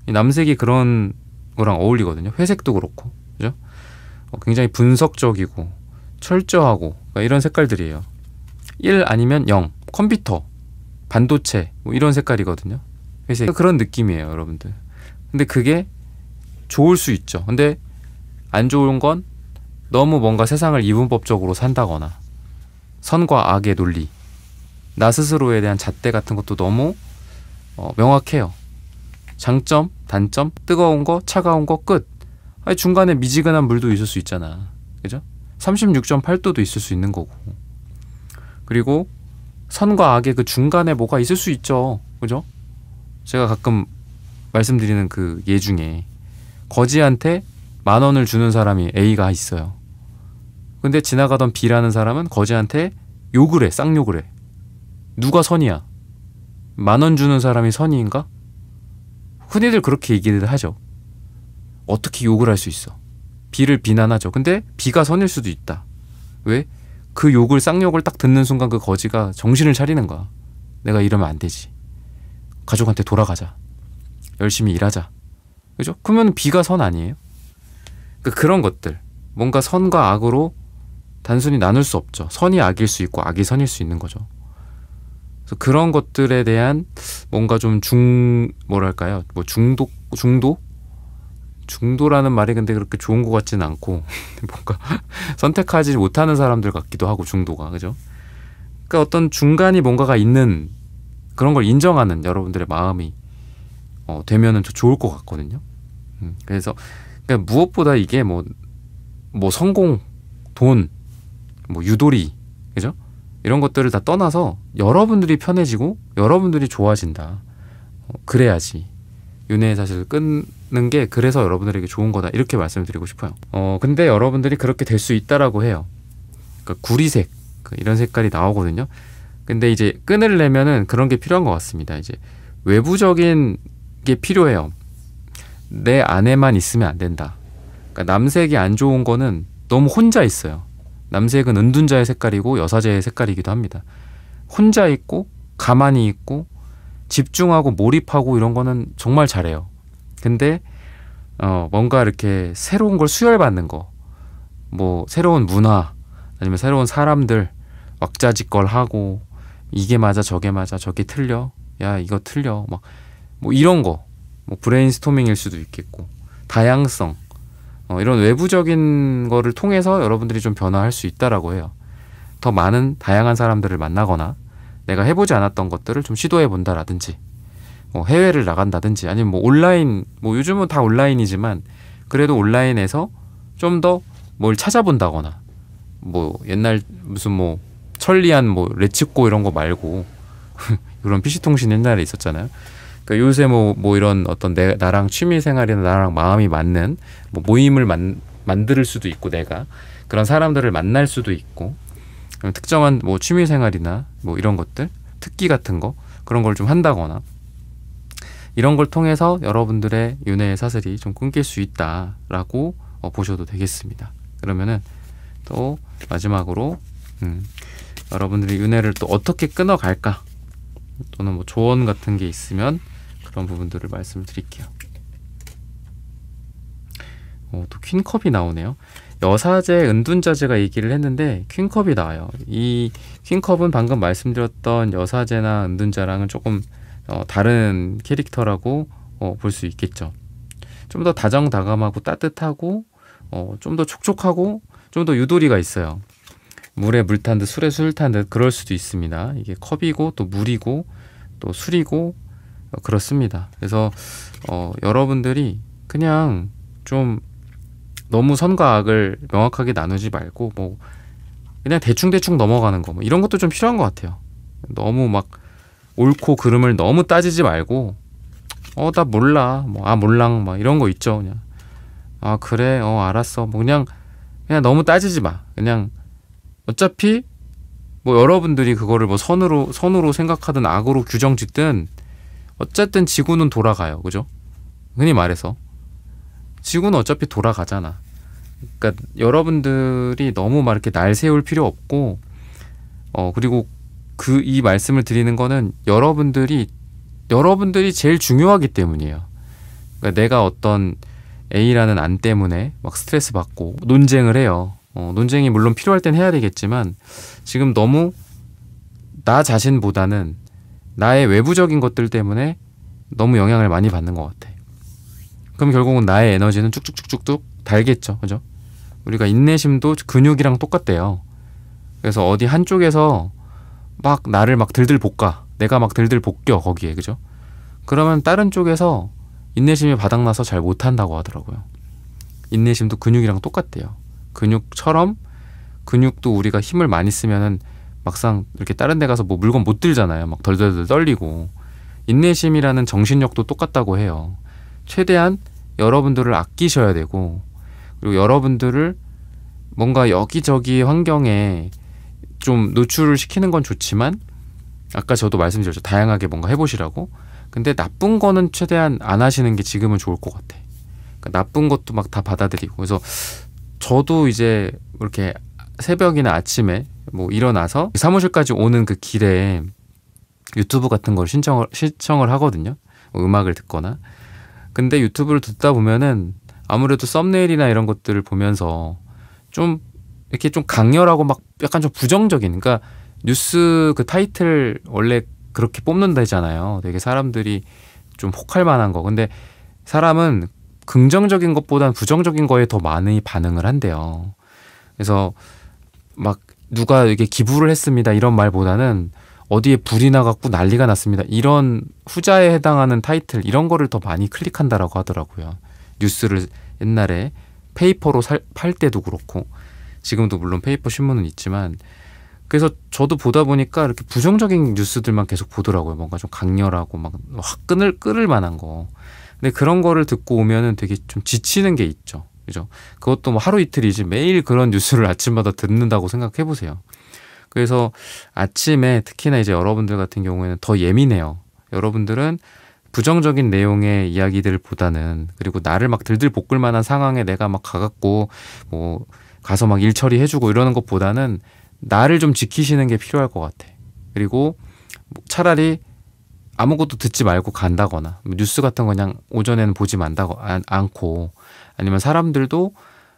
이 남색이 그런 거랑 어울리거든요. 회색도 그렇고, 그죠? 굉장히 분석적이고 철저하고, 그러니까 이런 색깔들이에요. 1 아니면 0, 컴퓨터, 반도체 뭐 이런 색깔이거든요. 회색. 그런 느낌이에요, 여러분들. 근데 그게 좋을 수 있죠. 근데 안 좋은 건 너무 뭔가 세상을 이분법적으로 산다거나 선과 악의 논리, 나 스스로에 대한 잣대 같은 것도 너무 명확해요. 장점, 단점, 뜨거운 거, 차가운 거, 끝. 아니, 중간에 미지근한 물도 있을 수 있잖아. 그죠? 36.8도도 있을 수 있는 거고. 그리고 선과 악의 그 중간에 뭐가 있을 수 있죠. 그죠? 제가 가끔 말씀드리는 그 예 중에 거지한테 10,000원을 주는 사람이 A가 있어요. 근데 지나가던 B라는 사람은 거지한테 욕을 해. 쌍욕을 해. 누가 선이야? 10,000원 주는 사람이 선이인가? 흔히들 그렇게 얘기를 하죠. 어떻게 욕을 할 수 있어? B를 비난하죠. 근데 B가 선일 수도 있다. 왜? 그 욕을, 쌍욕을 딱 듣는 순간 그 거지가 정신을 차리는 거야. 내가 이러면 안 되지. 가족한테 돌아가자. 열심히 일하자. 그죠? 그러면 B가 선 아니에요? 그런 것들. 뭔가 선과 악으로 단순히 나눌 수 없죠. 선이 악일 수 있고 악이 선일 수 있는 거죠. 그래서 그런 것들에 대한 뭔가 좀 뭐랄까요? 뭐 중도라는 말이 근데 그렇게 좋은 것 같지는 않고 뭔가 선택하지 못하는 사람들 같기도 하고, 중도가. 그죠? 그러니까 어떤 중간이 뭔가가 있는 그런 걸 인정하는 여러분들의 마음이 되면은 좋을 것 같거든요. 그래서 그러니까 무엇보다 이게 뭐 성공, 돈, 뭐 유도리, 그죠? 이런 것들을 다 떠나서 여러분들이 편해지고 여러분들이 좋아진다. 그래야지 윤회의 사실을 끊는 게, 그래서 여러분들에게 좋은 거다, 이렇게 말씀드리고 싶어요. 근데 여러분들이 그렇게 될 수 있다라고 해요. 그러니까 구리색, 이런 색깔이 나오거든요. 근데 이제 끊으려면은 그런 게 필요한 것 같습니다. 이제 외부적인 게 필요해요. 내 안에만 있으면 안 된다. 그러니까 남색이 안 좋은 거는 너무 혼자 있어요. 남색은 은둔자의 색깔이고 여사제의 색깔이기도 합니다. 혼자 있고 가만히 있고 집중하고 몰입하고 이런 거는 정말 잘해요. 근데 뭔가 이렇게 새로운 걸 수혈받는 거, 뭐 새로운 문화 아니면 새로운 사람들 왁자지껄 하고, 이게 맞아 저게 맞아 저게 틀려, 야 이거 틀려, 막 뭐 이런 거, 뭐 브레인스토밍일 수도 있겠고, 다양성, 이런 외부적인 거를 통해서 여러분들이 좀 변화할 수 있다라고 해요. 더 많은 다양한 사람들을 만나거나 내가 해보지 않았던 것들을 좀 시도해 본다라든지, 뭐 해외를 나간다든지, 아니면 뭐 온라인, 뭐 요즘은 다 온라인이지만 그래도 온라인에서 좀 더 뭘 찾아본다거나, 뭐 옛날 무슨 뭐 천리안 뭐 레츠고 이런 거 말고 이런 PC통신 옛날에 있었잖아요. 그러니까 요새 뭐 이런 어떤 나랑 취미 생활이나 나랑 마음이 맞는 뭐 모임을 만들 수도 있고, 내가 그런 사람들을 만날 수도 있고, 특정한 뭐 취미 생활이나 뭐 이런 것들, 특기 같은 거, 그런 걸 좀 한다거나, 이런 걸 통해서 여러분들의 윤회의 사슬이 좀 끊길 수 있다라고 보셔도 되겠습니다. 그러면은 또 마지막으로 여러분들이 윤회를 또 어떻게 끊어갈까, 또는 뭐 조언 같은 게 있으면 그런 부분들을 말씀을 드릴게요. 또 퀸컵이 나오네요. 여사제, 은둔자제가 얘기를 했는데 퀸컵이 나와요. 이 퀸컵은 방금 말씀드렸던 여사제나 은둔자랑은 조금 다른 캐릭터라고 볼 수 있겠죠. 좀 더 다정다감하고 따뜻하고 좀 더 촉촉하고 좀 더 유도리가 있어요. 물에 물 탄 듯 술에 술 탄 듯 그럴 수도 있습니다. 이게 컵이고 또 물이고 또 술이고 그렇습니다. 그래서 여러분들이 그냥 좀 너무 선과 악을 명확하게 나누지 말고 뭐 그냥 대충대충 넘어가는 거 뭐 이런 것도 좀 필요한 것 같아요. 너무 막 옳고 그름을 너무 따지지 말고 나 몰라 뭐 몰랑 막 이런 거 있죠. 그냥 그래 알았어 뭐 그냥 너무 따지지 마. 그냥 어차피 뭐 여러분들이 그거를 뭐 선으로 생각하든 악으로 규정짓든 어쨌든 지구는 돌아가요. 그죠? 흔히 말해서 지구는 어차피 돌아가잖아. 그러니까 여러분들이 너무 막 이렇게 날 세울 필요 없고 그리고 이 말씀을 드리는 거는 여러분들이 제일 중요하기 때문이에요. 그러니까 내가 어떤 A라는 안 때문에 막 스트레스 받고 논쟁을 해요. 논쟁이 물론 필요할 땐 해야 되겠지만 지금 너무 나 자신보다는 나의 외부적인 것들 때문에 너무 영향을 많이 받는 것 같아. 그럼 결국은 나의 에너지는 쭉쭉쭉쭉 달겠죠. 그죠? 우리가 인내심도 근육이랑 똑같대요. 그래서 어디 한쪽에서 막 나를 막 들들 볶아. 내가 막 들들 볶여 거기에. 그죠? 그러면 다른 쪽에서 인내심이 바닥나서 잘 못한다고 하더라고요. 인내심도 근육이랑 똑같대요. 근육처럼 근육도 우리가 힘을 많이 쓰면은 막상 이렇게 다른 데 가서 뭐 물건 못 들잖아요. 막 덜덜덜 떨리고. 인내심이라는 정신력도 똑같다고 해요. 최대한 여러분들을 아끼셔야 되고 그리고 여러분들을 뭔가 여기저기 환경에 좀 노출을 시키는 건 좋지만 아까 저도 말씀드렸죠. 다양하게 뭔가 해보시라고. 근데 나쁜 거는 최대한 안 하시는 게 지금은 좋을 것 같아. 그러니까 나쁜 것도 막 다 받아들이고. 그래서 저도 이제 이렇게 새벽이나 아침에 뭐 일어나서 사무실까지 오는 그 길에 유튜브 같은 걸 신청을 하거든요. 뭐 음악을 듣거나. 근데 유튜브를 듣다 보면은 아무래도 썸네일이나 이런 것들을 보면서 좀 이렇게 좀 강렬하고 막 약간 좀 부정적인, 그러니까 뉴스 그 타이틀 원래 그렇게 뽑는다잖아요. 되게 사람들이 좀 혹할 만한 거. 근데 사람은 긍정적인 것보단 부정적인 거에 더 많이 반응을 한대요. 그래서 막 누가 이게 기부를 했습니다 이런 말보다는 어디에 불이 나갖고 난리가 났습니다 이런 후자에 해당하는 타이틀 이런 거를 더 많이 클릭한다라고 하더라고요. 뉴스를 옛날에 페이퍼로 팔 때도 그렇고 지금도 물론 페이퍼 신문은 있지만 그래서 저도 보다 보니까 이렇게 부정적인 뉴스들만 계속 보더라고요. 뭔가 좀 강렬하고 막 확 끌을 만한 거. 근데 그런 거를 듣고 오면은 되게 좀 지치는 게 있죠. 그죠? 그것도 뭐 하루 이틀이지 매일 그런 뉴스를 아침마다 듣는다고 생각해 보세요. 그래서 아침에 특히나 이제 여러분들 같은 경우에는 더 예민해요. 여러분들은 부정적인 내용의 이야기들보다는 그리고 나를 막 들들 볶을 만한 상황에 내가 막 가갖고 뭐 가서 막 일 처리해주고 이러는 것보다는 나를 좀 지키시는 게 필요할 것 같아. 그리고 차라리 아무것도 듣지 말고 간다거나 뉴스 같은 거 그냥 오전에는 보지 않고 아니면 사람들도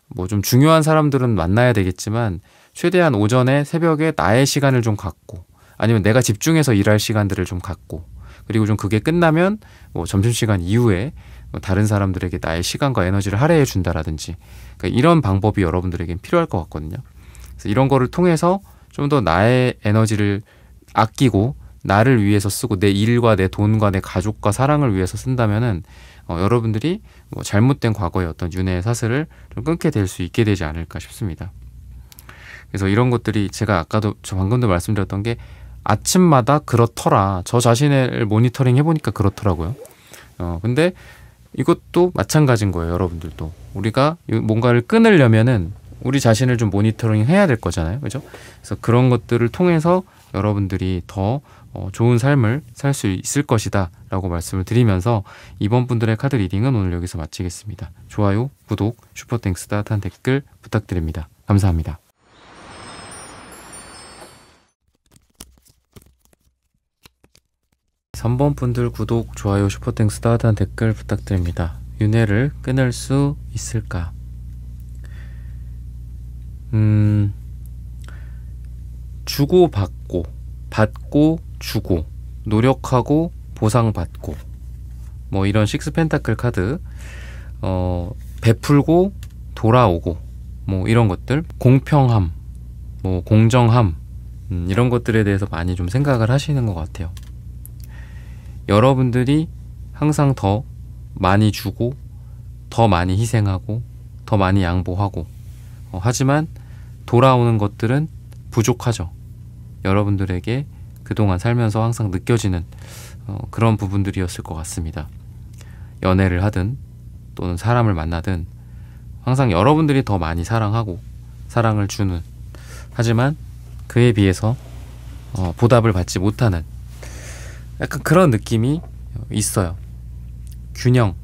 뭐 좀 중요한 사람들은 만나야 되겠지만 최대한 오전에 새벽에 나의 시간을 좀 갖고 아니면 내가 집중해서 일할 시간들을 좀 갖고 그리고 좀 그게 끝나면 뭐 점심시간 이후에 뭐 다른 사람들에게 나의 시간과 에너지를 할애해 준다라든지 그러니까 이런 방법이 여러분들에겐 필요할 것 같거든요. 그래서 이런 거를 통해서 좀 더 나의 에너지를 아끼고 나를 위해서 쓰고 내 일과 내 돈과 내 가족과 사랑을 위해서 쓴다면은 여러분들이 뭐 잘못된 과거의 어떤 윤회의 사슬을 좀 끊게 될 수 있게 되지 않을까 싶습니다. 그래서 이런 것들이 제가 저 방금도 말씀드렸던 게 아침마다 그렇더라. 저 자신을 모니터링 해보니까 그렇더라고요. 근데 이것도 마찬가지인 거예요. 여러분들도. 우리가 뭔가를 끊으려면은 우리 자신을 좀 모니터링 해야 될 거잖아요. 그죠? 그래서 그런 것들을 통해서 여러분들이 더 좋은 삶을 살 수 있을 것이다 라고 말씀을 드리면서 이번 분들의 카드 리딩은 오늘 여기서 마치겠습니다. 좋아요, 구독, 슈퍼땡스 따뜻한 댓글 부탁드립니다. 감사합니다. 3번 분들 구독, 좋아요, 슈퍼땡스 따뜻한 댓글 부탁드립니다. 윤회를 끊을 수 있을까? 주고 받고, 받고 주고, 노력하고 보상받고, 뭐 이런 식스 펜타클 카드, 베풀고 돌아오고, 뭐 이런 것들, 공평함, 뭐 공정함, 이런 것들에 대해서 많이 좀 생각을 하시는 것 같아요. 여러분들이 항상 더 많이 주고 더 많이 희생하고 더 많이 양보하고 하지만 돌아오는 것들은 부족하죠. 여러분들에게 그동안 살면서 항상 느껴지는 그런 부분들이었을 것 같습니다. 연애를 하든 또는 사람을 만나든 항상 여러분들이 더 많이 사랑하고 사랑을 주는, 하지만 그에 비해서 보답을 받지 못하는 약간 그런 느낌이 있어요. 균형,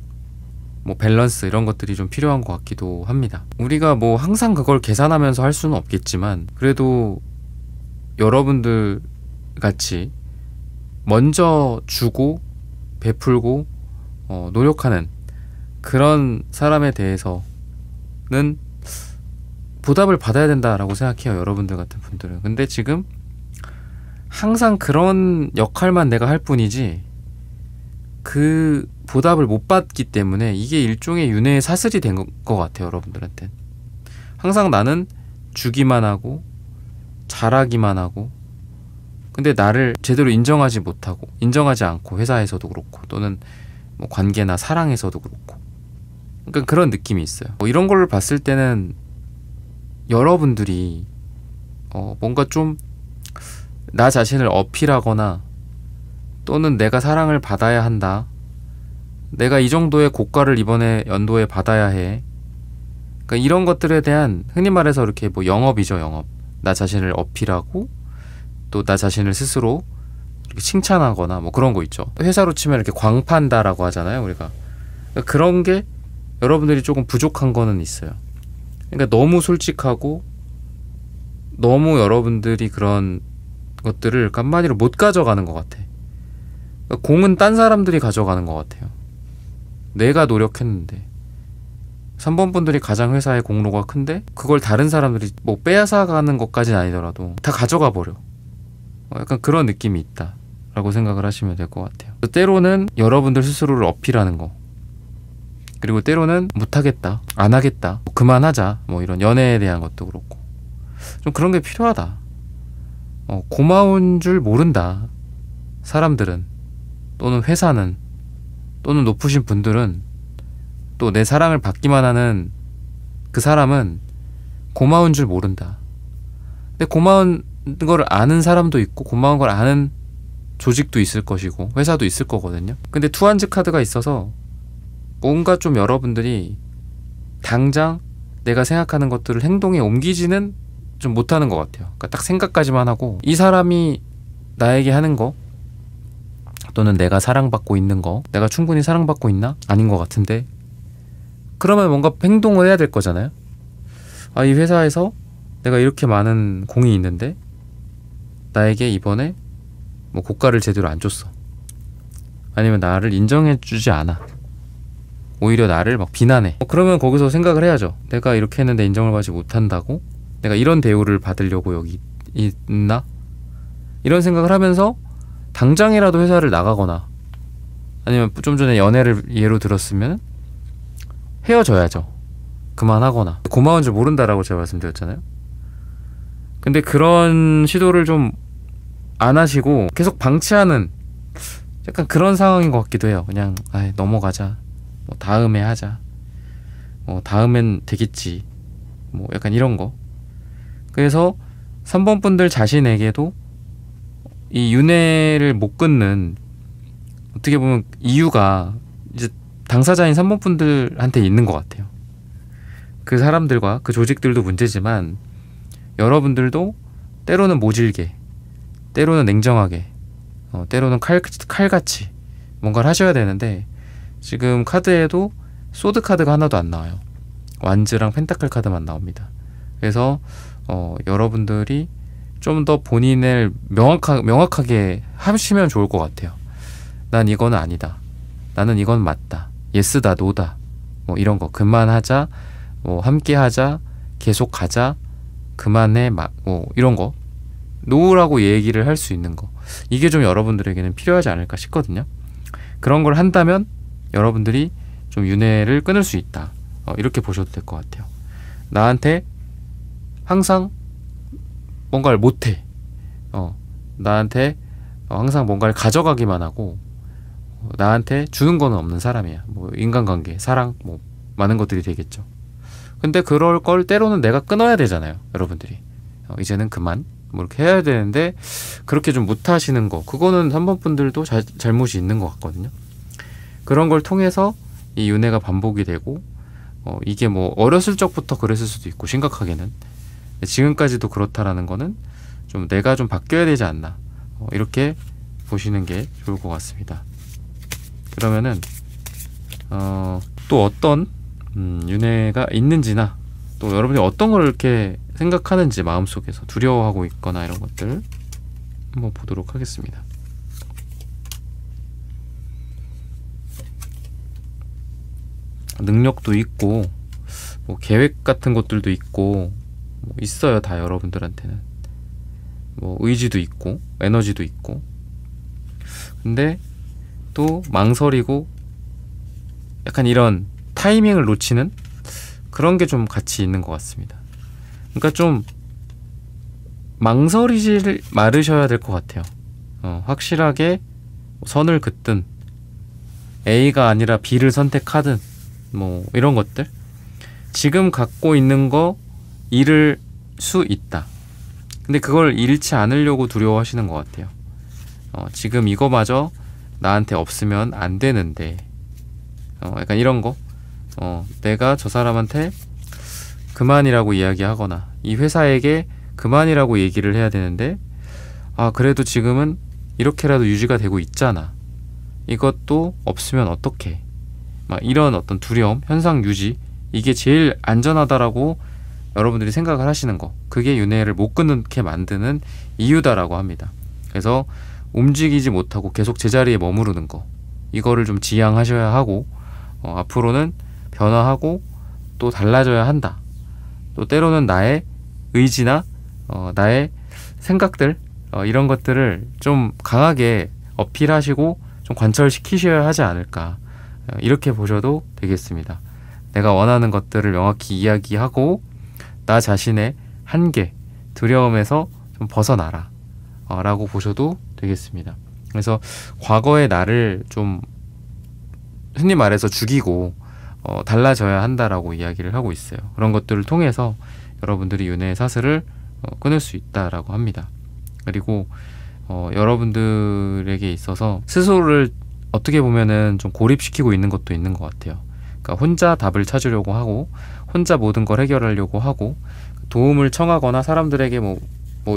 뭐 밸런스 이런 것들이 좀 필요한 것 같기도 합니다. 우리가 뭐 항상 그걸 계산하면서 할 수는 없겠지만 그래도 여러분들 같이 먼저 주고 베풀고 노력하는 그런 사람에 대해서는 보답을 받아야 된다라고 생각해요. 여러분들 같은 분들은. 근데 지금 항상 그런 역할만 내가 할 뿐이지 그 보답을 못 받기 때문에 이게 일종의 윤회의 사슬이 된 것 같아요. 여러분들한테는 항상 나는 주기만 하고 잘하기만 하고, 근데 나를 제대로 인정하지 못하고 인정하지 않고, 회사에서도 그렇고 또는 뭐 관계나 사랑에서도 그렇고, 그러니까 그런 느낌이 있어요. 이런 걸 봤을 때는 여러분들이 뭔가 좀 나 자신을 어필하거나 또는 내가 사랑을 받아야 한다, 내가 이 정도의 고가를 이번에 연도에 받아야 해, 그러니까 이런 것들에 대한, 흔히 말해서 이렇게 뭐 영업이죠. 영업. 나 자신을 어필하고 또 나 자신을 스스로 이렇게 칭찬하거나 뭐 그런 거 있죠. 회사로 치면 이렇게 광판다라고 하잖아요, 우리가. 그러니까 그런 게 여러분들이 조금 부족한 거는 있어요. 그러니까 너무 솔직하고 너무 여러분들이 그런 것들을 간만이로 못 가져가는 것 같아. 그러니까 공은 딴 사람들이 가져가는 것 같아요. 내가 노력했는데 3번 분들이 가장 회사의 공로가 큰데 그걸 다른 사람들이 뭐 빼앗아가는 것까지는 아니더라도 다 가져가 버려. 약간 그런 느낌이 있다 라고 생각을 하시면 될 것 같아요. 때로는 여러분들 스스로를 어필하는 거, 그리고 때로는 못하겠다, 안 하겠다, 뭐 그만하자, 뭐 이런 연애에 대한 것도 그렇고 좀 그런 게 필요하다. 고마운 줄 모른다, 사람들은, 또는 회사는, 또는 높으신 분들은, 또 내 사랑을 받기만 하는 그 사람은 고마운 줄 모른다. 근데 고마운 걸 아는 사람도 있고 고마운 걸 아는 조직도 있을 것이고 회사도 있을 거거든요. 근데 투한즈 카드가 있어서 뭔가 좀 여러분들이 당장 내가 생각하는 것들을 행동에 옮기지는 좀 못하는 것 같아요. 그러니까 딱 생각까지만 하고, 이 사람이 나에게 하는 거 또는 내가 사랑받고 있는 거, 내가 충분히 사랑받고 있나? 아닌 것 같은데, 그러면 뭔가 행동을 해야 될 거잖아요. 아, 이 회사에서 내가 이렇게 많은 공이 있는데 나에게 이번에 뭐 고가를 제대로 안 줬어, 아니면 나를 인정해주지 않아, 오히려 나를 막 비난해. 그러면 거기서 생각을 해야죠. 내가 이렇게 했는데 인정을 받지 못한다고? 내가 이런 대우를 받으려고 여기 있나? 이런 생각을 하면서 당장이라도 회사를 나가거나, 아니면 좀 전에 연애를 예로 들었으면 헤어져야죠. 그만하거나. 고마운 줄 모른다라고 제가 말씀드렸잖아요. 근데 그런 시도를 좀 안 하시고 계속 방치하는 약간 그런 상황인 것 같기도 해요. 그냥 넘어가자, 뭐 다음에 하자, 다음엔 되겠지, 뭐 약간 이런 거. 그래서 3번 분들 자신에게도 이 윤회를 못 끊는, 어떻게 보면 이유가 이제 당사자인 3번 분들한테 있는 것 같아요. 그 사람들과 그 조직들도 문제지만 여러분들도 때로는 모질게, 때로는 냉정하게, 때로는 칼같이 뭔가를 하셔야 되는데, 지금 카드에도 소드 카드가 하나도 안 나와요. 완즈랑 펜타클 카드만 나옵니다. 그래서 여러분들이 좀 더 본인을 명확하게 하시면 좋을 것 같아요. 난 이건 아니다, 나는 이건 맞다, 예스다, 노다, 뭐 이런 거, 그만하자, 뭐 함께하자, 계속 가자, 그만해, 뭐 이런 거, 노라고 얘기를 할 수 있는 거, 이게 좀 여러분들에게는 필요하지 않을까 싶거든요. 그런 걸 한다면 여러분들이 좀 윤회를 끊을 수 있다, 이렇게 보셔도 될 것 같아요. 나한테 항상 뭔가를 못해. 나한테 항상 뭔가를 가져가기만 하고 나한테 주는 거는 없는 사람이야. 뭐 인간관계, 사랑, 뭐 많은 것들이 되겠죠. 근데 그럴 걸 때로는 내가 끊어야 되잖아요, 여러분들이. 이제는 그만 뭐 이렇게 해야 되는데 그렇게 좀 못하시는 거, 그거는 3번 분들도 잘못이 있는 것 같거든요. 그런 걸 통해서 이 윤회가 반복이 되고 이게 뭐 어렸을 적부터 그랬을 수도 있고 심각하게는 지금까지도 그렇다라는 거는 좀 내가 좀 바뀌어야 되지 않나, 이렇게 보시는 게 좋을 것 같습니다. 그러면은 또 어떤 윤회가 있는지나 또 여러분이 어떤 걸 이렇게 생각하는지, 마음속에서 두려워하고 있거나 이런 것들 한번 보도록 하겠습니다. 능력도 있고 뭐 계획 같은 것들도 있고 뭐 있어요. 다 여러분들한테는 뭐 의지도 있고 에너지도 있고, 근데 또 망설이고 약간 이런 타이밍을 놓치는 그런 게 좀 같이 있는 것 같습니다. 그러니까 좀 망설이지 말으셔야 될 것 같아요. 확실하게 선을 긋든 A가 아니라 B를 선택하든 뭐 이런 것들, 지금 갖고 있는 거 잃을 수 있다. 근데 그걸 잃지 않으려고 두려워하시는 것 같아요. 지금 이거마저 나한테 없으면 안 되는데, 약간 이런 거, 내가 저 사람한테 그만이라고 이야기하거나 이 회사에게 그만이라고 얘기를 해야 되는데, 그래도 지금은 이렇게라도 유지가 되고 있잖아, 이것도 없으면 어떡해, 막 이런 어떤 두려움, 현상 유지, 이게 제일 안전하다라고 여러분들이 생각을 하시는 거, 그게 윤회를 못 끊게 만드는 이유다라고 합니다. 그래서 움직이지 못하고 계속 제자리에 머무르는 거, 이거를 좀 지양하셔야 하고, 앞으로는 변화하고 또 달라져야 한다. 또 때로는 나의 의지나 나의 생각들, 이런 것들을 좀 강하게 어필하시고 좀 관철시키셔야 하지 않을까, 이렇게 보셔도 되겠습니다. 내가 원하는 것들을 명확히 이야기하고 나 자신의 한계, 두려움에서 좀 벗어나라, 라고 보셔도 되겠습니다. 그래서 과거의 나를 좀 흔히 말해서 죽이고 달라져야 한다라고 이야기를 하고 있어요. 그런 것들을 통해서 여러분들이 윤회의 사슬을 끊을 수 있다라고 합니다. 그리고 여러분들에게 있어서 스스로를 어떻게 보면은 좀 고립시키고 있는 것도 있는 것 같아요. 그러니까 혼자 답을 찾으려고 하고 혼자 모든 걸 해결하려고 하고 도움을 청하거나 사람들에게 뭐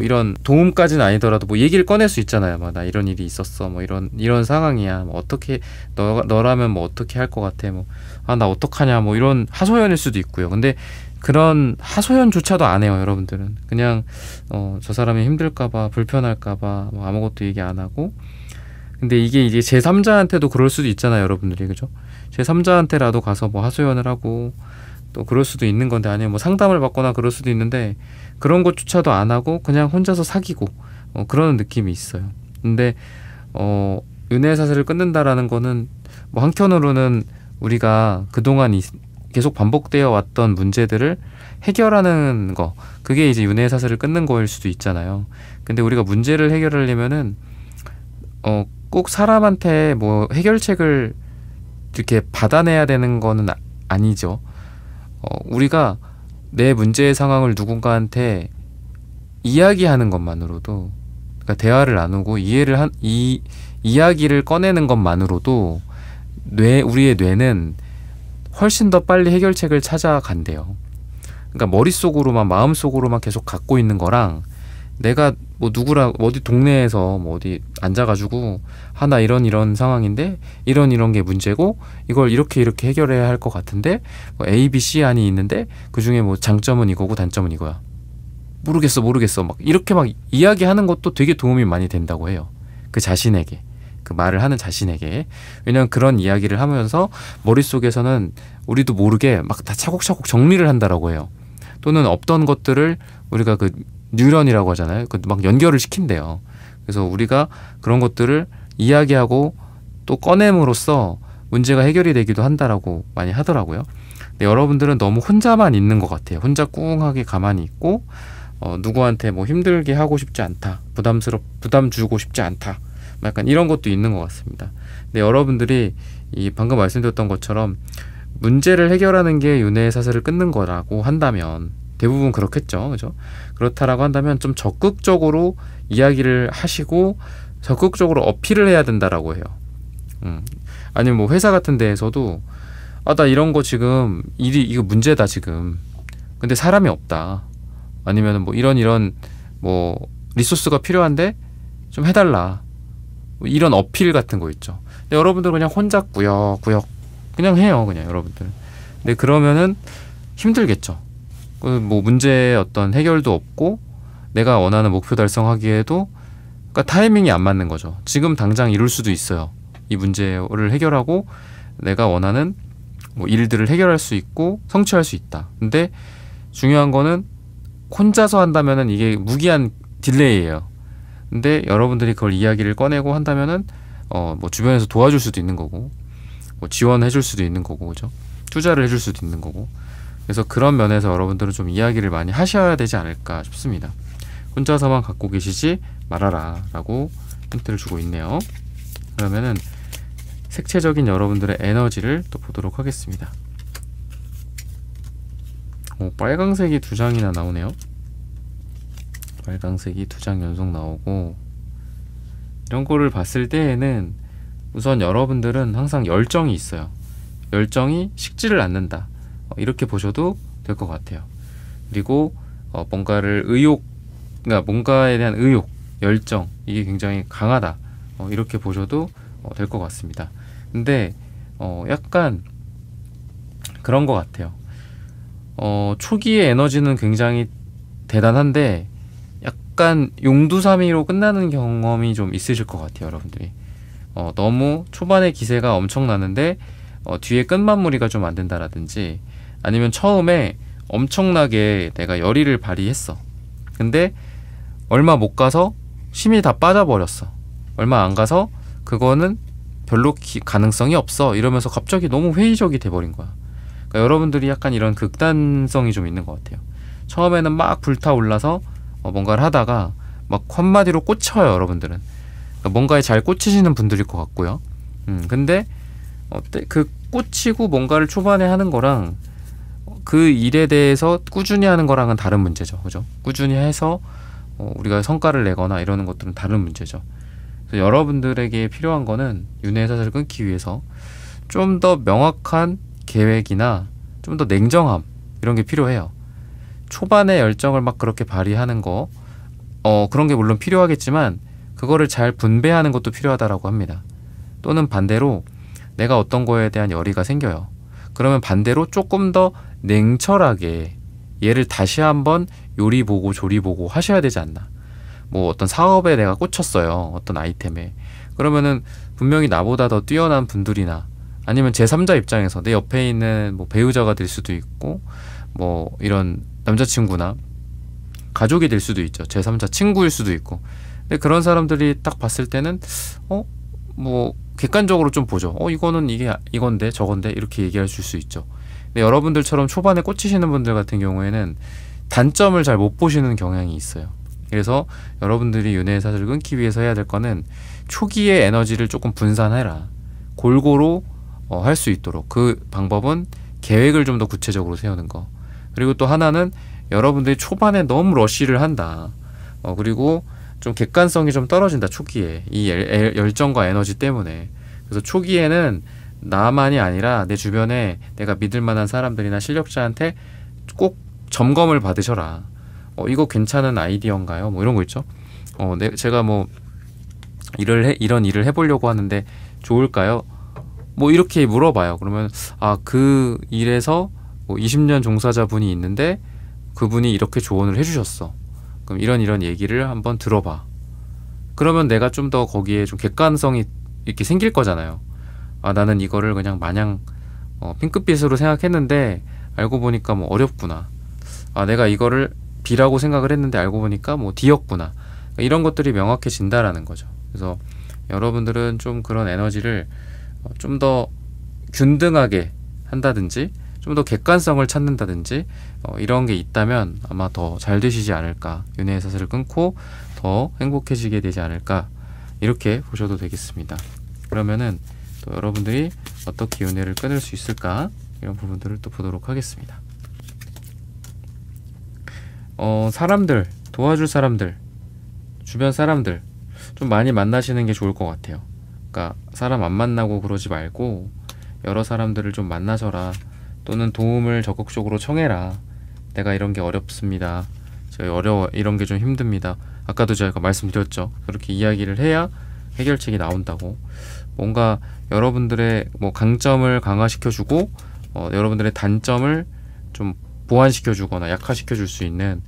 이런 도움까지는 아니더라도 뭐 얘기를 꺼낼 수 있잖아요. 막 나 이런 일이 있었어, 뭐 이런 상황이야, 뭐 어떻게 너라면 뭐 어떻게 할 것 같아, 뭐 나 어떡하냐, 뭐 이런 하소연일 수도 있고요. 근데 그런 하소연조차도 안 해요. 여러분들은 그냥 저 사람이 힘들까봐, 불편할까봐 뭐 아무것도 얘기 안 하고. 근데 이게 이제 제3자한테도 그럴 수도 있잖아요, 여러분들이. 그죠? 제3자한테라도 가서 뭐 하소연을 하고 또 그럴 수도 있는 건데, 아니면 뭐 상담을 받거나 그럴 수도 있는데 그런 것조차도 안 하고 그냥 혼자서 사귀고 그런 느낌이 있어요. 근데 윤회의 사슬을 끊는다라는 거는 뭐 한편으로는 우리가 그동안 계속 반복되어 왔던 문제들을 해결하는 거, 그게 이제 윤회의 사슬을 끊는 거일 수도 있잖아요. 근데 우리가 문제를 해결하려면은 꼭 사람한테 뭐 해결책을 이렇게 받아내야 되는 거는 아니죠. 우리가 내 문제의 상황을 누군가한테 이야기하는 것만으로도, 그러니까 대화를 나누고 이야기를 꺼내는 것만으로도 우리의 뇌는 훨씬 더 빨리 해결책을 찾아간대요. 그러니까 머릿속으로만, 마음속으로만 계속 갖고 있는 거랑, 내가 뭐 누구랑 어디 동네에서 뭐 어디 앉아가지고 나 이런 상황인데 이런 게 문제고 이걸 이렇게 해결해야 할 것 같은데 뭐 A, B, C 안이 있는데 그 중에 뭐 장점은 이거고 단점은 이거야, 모르겠어 막 이렇게 막 이야기하는 것도 되게 도움이 많이 된다고 해요. 그 자신에게, 그 말을 하는 자신에게. 왜냐면 그런 이야기를 하면서 머릿속에서는 우리도 모르게 막 다 차곡차곡 정리를 한다라고 해요. 또는 없던 것들을 우리가 그 뉴런이라고 하잖아요. 그 막 연결을 시킨대요. 그래서 우리가 그런 것들을 이야기하고 또 꺼냄으로써 문제가 해결이 되기도 한다라고 많이 하더라고요. 근데 여러분들은 너무 혼자만 있는 것 같아요. 혼자 꿍하게 가만히 있고 누구한테 뭐 힘들게 하고 싶지 않다, 부담 주고 싶지 않다, 약간 이런 것도 있는 것 같습니다. 근데 여러분들이 이 방금 말씀드렸던 것처럼 문제를 해결하는 게 윤회의 사슬을 끊는 거라고 한다면 대부분 그렇겠죠, 그죠? 그렇다라고 한다면 좀 적극적으로 이야기를 하시고 적극적으로 어필을 해야 된다라고 해요. 아니면 뭐 회사 같은 데에서도 나 이런 거 지금 이거 문제다 지금. 근데 사람이 없다. 아니면 뭐 이런 뭐 리소스가 필요한데 좀 해달라. 뭐 이런 어필 같은 거 있죠. 근데 여러분들 그냥 혼자 꾸역꾸역 그냥 해요, 그냥 여러분들. 근데 그러면은 힘들겠죠. 뭐 문제의 어떤 해결도 없고 내가 원하는 목표 달성하기에도 그러니까 타이밍이 안 맞는 거죠. 지금 당장 이룰 수도 있어요. 이 문제를 해결하고 내가 원하는 뭐 일들을 해결할 수 있고 성취할 수 있다. 근데 중요한 거는 혼자서 한다면은 이게 무기한 딜레이예요. 근데 여러분들이 그걸 이야기를 꺼내고 한다면은 뭐 주변에서 도와줄 수도 있는 거고, 뭐 지원해 줄 수도 있는 거고, 그죠? 투자를 해줄 수도 있는 거고. 그래서 그런 면에서 여러분들은 좀 이야기를 많이 하셔야 되지 않을까 싶습니다. 혼자서만 갖고 계시지 말아라 라고 힌트를 주고 있네요. 그러면은 색채적인 여러분들의 에너지를 또 보도록 하겠습니다. 빨강색이 2장이나 나오네요. 빨강색이 2장 연속 나오고, 이런 거를 봤을 때에는 우선 여러분들은 항상 열정이 있어요. 열정이 식지를 않는다, 이렇게 보셔도 될 것 같아요. 그리고 뭔가를 그러니까 뭔가에 대한 의욕, 열정, 이게 굉장히 강하다, 이렇게 보셔도 될 것 같습니다. 근데 약간 그런 것 같아요. 초기의 에너지는 굉장히 대단한데 약간 용두사미로 끝나는 경험이 좀 있으실 것 같아요, 여러분들이. 너무 초반의 기세가 엄청나는데 뒤에 끝마무리가 좀 안 된다라든지, 아니면 처음에 엄청나게 내가 열의를 발휘했어. 근데 얼마 못 가서 힘이 다 빠져버렸어. 얼마 안 가서 그거는 별로 가능성이 없어, 이러면서 갑자기 너무 회의적이 돼버린 거야. 그러니까 여러분들이 약간 이런 극단성이 좀 있는 것 같아요. 처음에는 막 불타올라서 뭔가를 하다가 막 한마디로 꽂혀요, 여러분들은. 그러니까 뭔가에 잘 꽂히시는 분들일 것 같고요. 근데 그 꽂히고 뭔가를 초반에 하는 거랑 그 일에 대해서 꾸준히 하는 거랑은 다른 문제죠, 그죠? 꾸준히 해서 우리가 성과를 내거나 이러는 것들은 다른 문제죠. 그래서 여러분들에게 필요한 거는 윤회의 사슬을 끊기 위해서 좀 더 명확한 계획이나 좀 더 냉정함, 이런 게 필요해요. 초반에 열정을 막 그렇게 발휘하는 거, 그런 게 물론 필요하겠지만 그거를 잘 분배하는 것도 필요하다라고 합니다. 또는 반대로 내가 어떤 거에 대한 열의가 생겨요. 그러면 반대로 조금 더 냉철하게 얘를 다시 한번 요리 보고 조리 보고 하셔야 되지 않나. 뭐 어떤 사업에 내가 꽂혔어요, 어떤 아이템에. 그러면은 분명히 나보다 더 뛰어난 분들이나 아니면 제3자 입장에서 내 옆에 있는 뭐 배우자가 될 수도 있고, 뭐 이런 남자친구나 가족이 될 수도 있죠. 제3자 친구일 수도 있고. 근데 그런 사람들이 딱 봤을 때는 뭐 객관적으로 좀 보죠. 이거는 이건데 저건데, 이렇게 얘기할 수 있죠. 근데 여러분들처럼 초반에 꽂히시는 분들 같은 경우에는 단점을 잘 못 보시는 경향이 있어요. 그래서 여러분들이 윤회의 사슬을 끊기 위해서 해야 될 거는 초기의 에너지를 조금 분산해라. 골고루 할 수 있도록. 그 방법은 계획을 좀 더 구체적으로 세우는 거. 그리고 또 하나는 여러분들이 초반에 너무 러쉬를 한다. 그리고 좀 객관성이 좀 떨어진다, 초기에. 이 열정과 에너지 때문에. 그래서 초기에는 나만이 아니라 내 주변에 내가 믿을 만한 사람들이나 실력자한테 꼭 점검을 받으셔라. 이거 괜찮은 아이디어인가요? 뭐 이런 거 있죠. 제가 뭐 이런 일을 해보려고 하는데 좋을까요? 뭐 이렇게 물어봐요. 그러면 그 일에서 뭐 20년 종사자분이 있는데 그분이 이렇게 조언을 해주셨어. 그럼 이런 얘기를 한번 들어봐. 그러면 내가 좀 더 거기에 좀 객관성이 이렇게 생길 거잖아요. 나는 이거를 그냥 마냥 핑크빛으로 생각했는데 알고 보니까 뭐 어렵구나. 내가 이거를 B라고 생각을 했는데 알고 보니까 뭐 D였구나. 이런 것들이 명확해진다라는 거죠. 그래서 여러분들은 좀 그런 에너지를 좀 더 균등하게 한다든지 좀 더 객관성을 찾는다든지 이런 게 있다면 아마 더 잘 되시지 않을까, 윤회의 사슬을 끊고 더 행복해지게 되지 않을까, 이렇게 보셔도 되겠습니다. 그러면은 또 여러분들이 어떻게 윤회를 끊을 수 있을까, 이런 부분들을 또 보도록 하겠습니다. 사람들, 도와줄 사람들, 주변 사람들 좀 많이 만나시는 게 좋을 것 같아요. 그러니까 사람 안 만나고 그러지 말고 여러 사람들을 좀 만나셔라, 또는 도움을 적극적으로 청해라. 내가 이런 게 어렵습니다, 저희 이런 게 좀 힘듭니다. 아까도 제가 말씀드렸죠. 그렇게 이야기를 해야 해결책이 나온다고. 뭔가 여러분들의 강점을 강화시켜주고 여러분들의 단점을 좀 보완시켜주거나 약화시켜줄 수 있는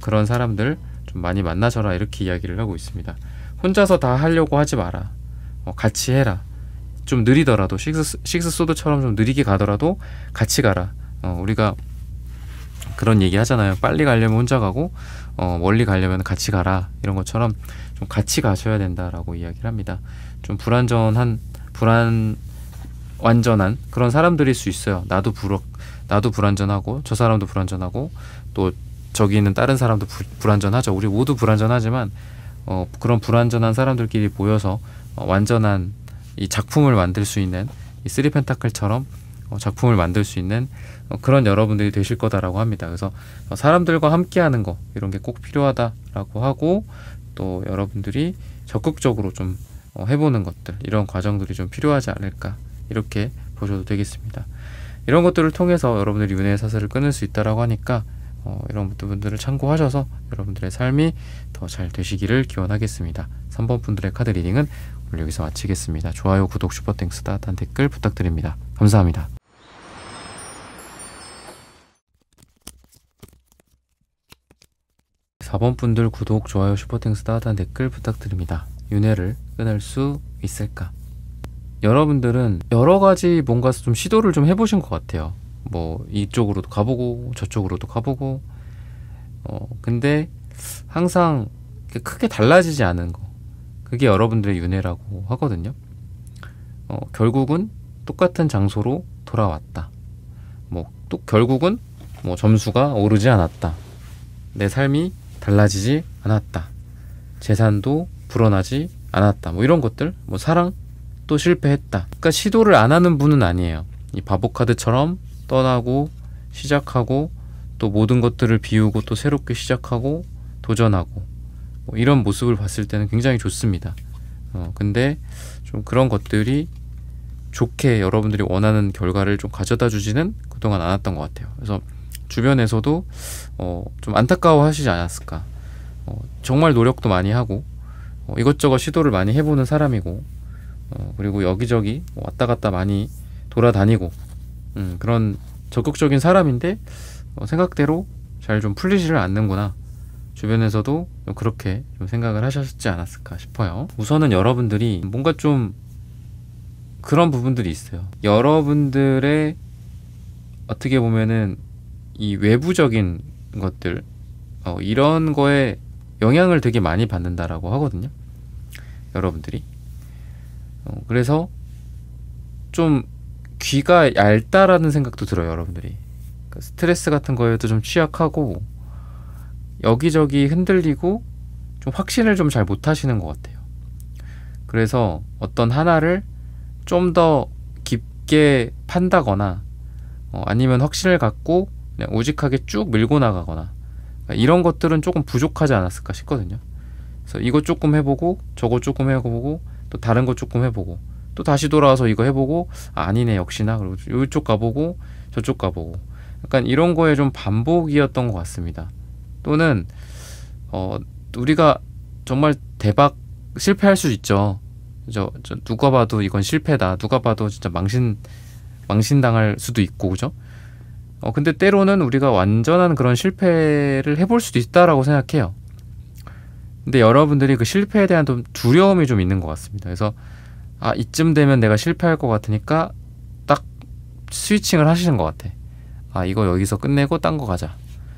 그런 사람들 좀 많이 만나셔라, 이렇게 이야기를 하고 있습니다. 혼자서 다 하려고 하지 마라. 같이 해라. 좀 느리더라도 식스 소드처럼 좀 느리게 가더라도 같이 가라. 우리가 그런 얘기 하잖아요. 빨리 가려면 혼자 가고 멀리 가려면 같이 가라, 이런 것처럼 좀 같이 가셔야 된다라고 이야기를 합니다. 좀 불완전한 그런 사람들일 수 있어요. 나도 불완전하고 저 사람도 불완전하고 또 저기 있는 다른 사람도 불완전하죠. 우리 모두 불완전하지만 그런 불완전한 사람들끼리 모여서 완전한 이 작품을 만들 수 있는, 이 3펜타클처럼 작품을 만들 수 있는 그런 여러분들이 되실 거다라고 합니다. 그래서 사람들과 함께하는 거, 이런 게 꼭 필요하다라고 하고, 또 여러분들이 적극적으로 좀 해보는 것들, 이런 과정들이 좀 필요하지 않을까, 이렇게 보셔도 되겠습니다. 이런 것들을 통해서 여러분들이 윤회의 사슬을 끊을 수 있다라고 하니까 이런 부분들을 참고하셔서 여러분들의 삶이 더 잘 되시기를 기원하겠습니다. 3번 분들의 카드 리딩은 오늘 여기서 마치겠습니다. 좋아요, 구독, 슈퍼땡스, 따뜻한 댓글 부탁드립니다. 감사합니다. (4번) 분들 구독, 좋아요, 슈퍼땡스, 따뜻한 댓글 부탁드립니다. 윤회를 끊을 수 있을까? 여러분들은 여러가지 뭔가 좀 시도를 좀 해보신 것 같아요. 이쪽으로도 가보고 저쪽으로도 가보고 근데 항상 크게 달라지지 않은 거, 그게 여러분들의 윤회라고 하거든요. 결국은 똑같은 장소로 돌아왔다. 또 결국은 점수가 오르지 않았다. 내 삶이 달라지지 않았다. 재산도 불어나지 않았다. 이런 것들, 사랑 또 실패했다. 그러니까 시도를 안 하는 분은 아니에요. 이 바보 카드처럼 떠나고 시작하고 또 모든 것들을 비우고 또 새롭게 시작하고 도전하고 이런 모습을 봤을 때는 굉장히 좋습니다. 근데 좀 그런 것들이 좋게 여러분들이 원하는 결과를 좀 가져다 주지는 그동안 않았던 것 같아요. 그래서 주변에서도 좀 안타까워 하시지 않았을까. 정말 노력도 많이 하고 이것저것 시도를 많이 해보는 사람이고 그리고 여기저기 왔다 갔다 많이 돌아다니고 그런 적극적인 사람인데 생각대로 잘 좀 풀리지를 않는구나. 주변에서도 좀 그렇게 좀 생각을 하셨지 않았을까 싶어요. 우선은 여러분들이 뭔가 좀 그런 부분들이 있어요. 여러분들의 어떻게 보면은 이 외부적인 것들 이런 거에 영향을 되게 많이 받는다라고 하거든요. 여러분들이 그래서 좀 귀가 얇다라는 생각도 들어요. 여러분들이 그러니까 스트레스 같은 거에도 좀 취약하고 여기저기 흔들리고 좀 확신을 좀 잘 못하시는 것 같아요. 그래서 어떤 하나를 좀 더 깊게 판다거나 아니면 확신을 갖고 그냥 우직하게 쭉 밀고 나가거나 이런 것들은 조금 부족하지 않았을까 싶거든요. 그래서 이거 조금 해보고 저거 조금 해보고 또 다른 거 조금 해보고 또 다시 돌아와서 이거 해보고 아니네 역시나, 그리고 이쪽 가보고 저쪽 가보고 약간 이런 거에 좀 반복이었던 것 같습니다. 또는 우리가 정말 대박 실패할 수 있죠. 누가 봐도 이건 실패다, 누가 봐도 진짜 망신당할 수도 있고, 그죠? 근데 때로는 우리가 완전한 그런 실패를 해볼 수도 있다라고 생각해요. 근데 여러분들이 그 실패에 대한 좀 두려움이 좀 있는 것 같습니다. 그래서 이쯤 되면 내가 실패할 것 같으니까 딱 스위칭을 하시는 것 같아. 이거 여기서 끝내고 딴 거 가자.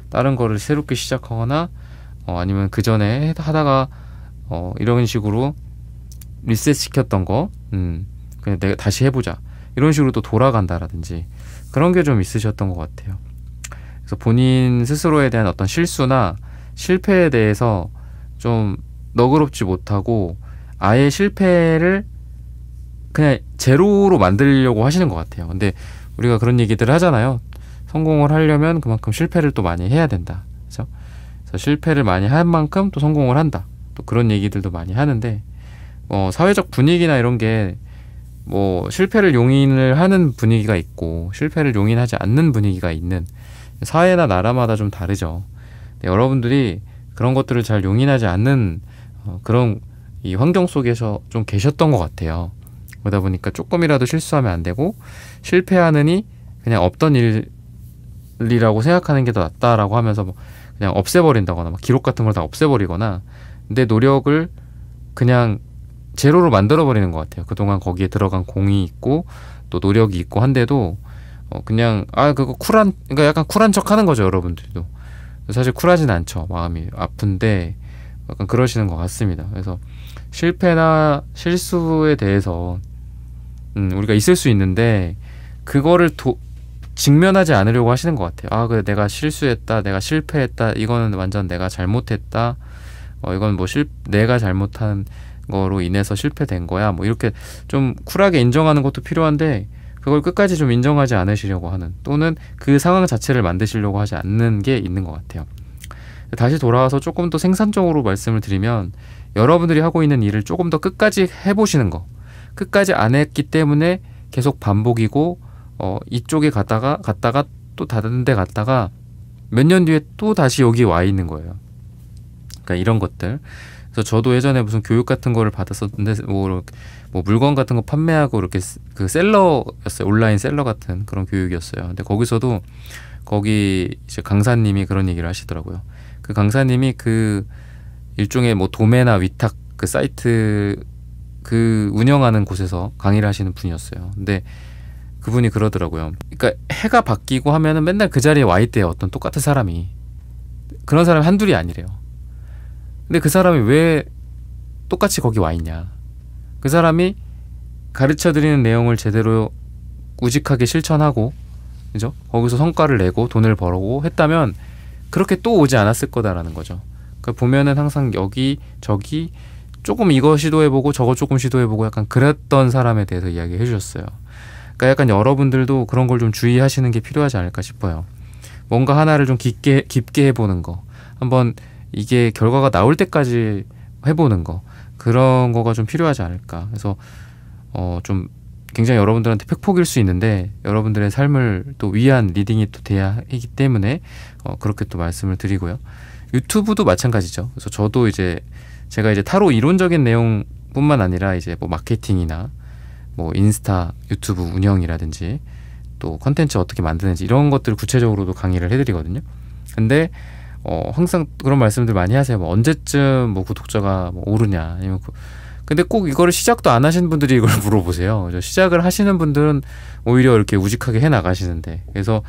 다른 거를 새롭게 시작하거나 아니면 그 전에 하다가 이런 식으로 리셋 시켰던 거 그냥 내가 다시 해보자, 이런 식으로 또 돌아간다라든지 그런 게 좀 있으셨던 것 같아요. 그래서 본인 스스로에 대한 어떤 실수나 실패에 대해서 좀 너그럽지 못하고 아예 실패를 그냥 제로로 만들려고 하시는 것 같아요. 근데 우리가 그런 얘기들을 하잖아요. 성공을 하려면 그만큼 실패를 또 많이 해야 된다. 그래서 실패를 많이 한 만큼 또 성공을 한다. 또 그런 얘기들도 많이 하는데 사회적 분위기나 이런 게 뭐 실패를 용인을 하는 분위기가 있고 실패를 용인하지 않는 분위기가 있는 사회나 나라마다 좀 다르죠. 여러분들이 그런 것들을 잘 용인하지 않는 그런 이 환경 속에서 좀 계셨던 것 같아요. 그러다 보니까 조금이라도 실수하면 안 되고 실패하느니 그냥 없던 일이라고 생각하는 게 더 낫다라고 하면서 뭐 그냥 없애버린다거나 막 기록 같은 걸 다 없애버리거나 내 노력을 그냥 제로로 만들어버리는 것 같아요. 그동안 거기에 들어간 공이 있고 또 노력이 있고 한데도 그냥 그거 그러니까 약간 쿨한 척 하는 거죠. 여러분들도 사실 쿨하진 않죠. 마음이 아픈데 약간 그러시는 것 같습니다. 그래서 실패나 실수에 대해서 우리가 있을 수 있는데 그거를 직면하지 않으려고 하시는 것 같아요. 그래 내가 실수했다, 내가 실패했다, 이거는 완전 내가 잘못했다, 이건 뭐 내가 잘못한 거로 인해서 실패된 거야, 뭐 이렇게 좀 쿨하게 인정하는 것도 필요한데 그걸 끝까지 좀 인정하지 않으시려고 하는, 또는 그 상황 자체를 만드시려고 하지 않는 게 있는 것 같아요. 다시 돌아와서 조금 더 생산적으로 말씀을 드리면 여러분들이 하고 있는 일을 조금 더 끝까지 해보시는 거, 끝까지 안 했기 때문에 계속 반복이고 이쪽에 갔다가 또 다른 데 갔다가 몇 년 뒤에 또 다시 여기 와 있는 거예요. 그러니까 이런 것들. 그래서 저도 예전에 무슨 교육 같은 거를 받았었는데 뭐 물건 같은 거 판매하고 이렇게 그 셀러였어요. 온라인 셀러 같은 그런 교육이었어요. 근데 거기서도 거기 이제 강사님이 그런 얘기를 하시더라고요. 그 강사님이 그 일종의 뭐 도매나 위탁 그 사이트 그 운영하는 곳에서 강의를 하시는 분이었어요. 근데 그분이 그러더라고요. 그러니까 해가 바뀌고 하면은 맨날 그 자리에 와 있대요. 어떤 똑같은 사람이. 그런 사람이 한둘이 아니래요. 근데 그 사람이 왜 똑같이 거기 와 있냐. 그 사람이 가르쳐드리는 내용을 제대로 우직하게 실천하고, 그죠? 거기서 성과를 내고 돈을 벌고 했다면 그렇게 또 오지 않았을 거다라는 거죠. 그러니까 보면은 항상 여기 저기 조금 이거 시도해보고 저거 조금 시도해보고 약간 그랬던 사람에 대해서 이야기해 주셨어요. 그러니까 약간 여러분들도 그런 걸 좀 주의하시는 게 필요하지 않을까 싶어요. 뭔가 하나를 좀 깊게 해보는 거, 한번 이게 결과가 나올 때까지 해보는 거, 그런 거가 좀 필요하지 않을까. 그래서 좀 굉장히 여러분들한테 팩폭일 수 있는데 여러분들의 삶을 또 위한 리딩이 또 돼야 하기 때문에 그렇게 또 말씀을 드리고요. 유튜브도 마찬가지죠. 그래서 저도 제가 타로 이론적인 내용뿐만 아니라 이제 뭐 마케팅이나 뭐 인스타, 유튜브 운영이라든지 또 컨텐츠 어떻게 만드는지 이런 것들을 구체적으로도 강의를 해드리거든요. 근데 항상 그런 말씀들 많이 하세요. 뭐 언제쯤 뭐 구독자가 뭐 오르냐, 아니면 근데 꼭 이거를 시작도 안 하신 분들이 이걸 물어보세요. 시작을 하시는 분들은 오히려 이렇게 우직하게 해 나가시는데, 그래서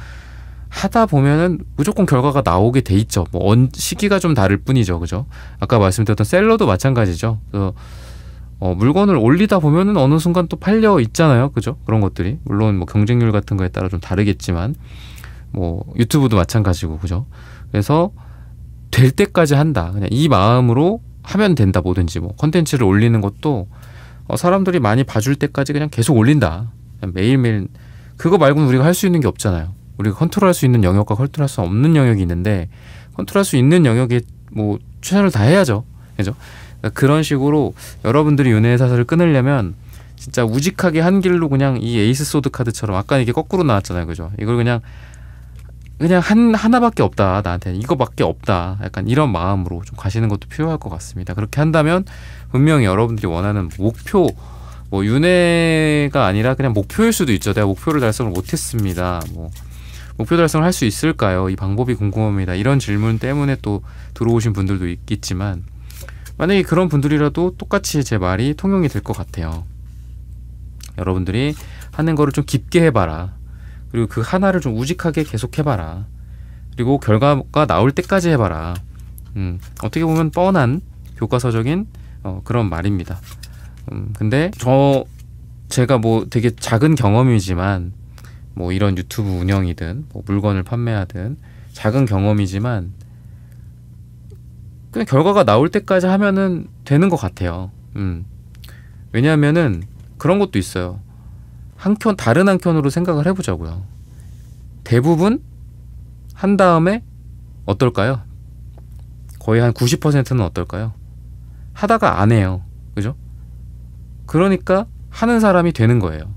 하다 보면은 무조건 결과가 나오게 돼 있죠. 뭐 시기가 좀 다를 뿐이죠, 그죠? 아까 말씀드렸던 셀러도 마찬가지죠. 그래서 물건을 올리다 보면은 어느 순간 또 팔려 있잖아요, 그죠? 그런 것들이 물론 뭐 경쟁률 같은 거에 따라 좀 다르겠지만 뭐 유튜브도 마찬가지고, 그죠? 그래서 될 때까지 한다. 그냥 이 마음으로 하면 된다. 뭐든지 뭐 컨텐츠를 올리는 것도 사람들이 많이 봐줄 때까지 그냥 계속 올린다. 그냥 매일매일. 그거 말고는 우리가 할 수 있는 게 없잖아요. 우리가 컨트롤할 수 있는 영역과 컨트롤할 수 없는 영역이 있는데, 컨트롤할 수 있는 영역에 뭐 최선을 다해야죠. 그죠? 그러니까 그런 식으로 여러분들이 윤회의 사슬을 끊으려면 진짜 우직하게 한 길로 그냥 이 에이스 소드 카드처럼 아까 이게 거꾸로 나왔잖아요. 그죠? 이걸 그냥 하나밖에 없다, 나한테는 이거밖에 없다, 약간 이런 마음으로 좀 가시는 것도 필요할 것 같습니다. 그렇게 한다면 분명히 여러분들이 원하는 목표, 뭐 윤회가 아니라 그냥 목표일 수도 있죠. 내가 목표를 달성을 못했습니다. 뭐 목표 달성을 할 수 있을까요? 이 방법이 궁금합니다. 이런 질문 때문에 또 들어오신 분들도 있겠지만, 만약에 그런 분들이라도 똑같이 제 말이 통용이 될 것 같아요. 여러분들이 하는 거를 좀 깊게 해봐라. 그리고 그 하나를 좀 우직하게 계속 해봐라. 그리고 결과가 나올 때까지 해봐라. 어떻게 보면 뻔한 교과서적인 그런 말입니다. 근데 제가 뭐 되게 작은 경험이지만 뭐 이런 유튜브 운영이든 뭐 물건을 판매하든 작은 경험이지만 그냥 결과가 나올 때까지 하면은 되는 것 같아요. 왜냐하면은 그런 것도 있어요. 다른 한켠으로 생각을 해보자고요. 대부분 한 다음에 어떨까요? 거의 한 90%는 어떨까요? 하다가 안 해요. 그죠? 그러니까 하는 사람이 되는 거예요.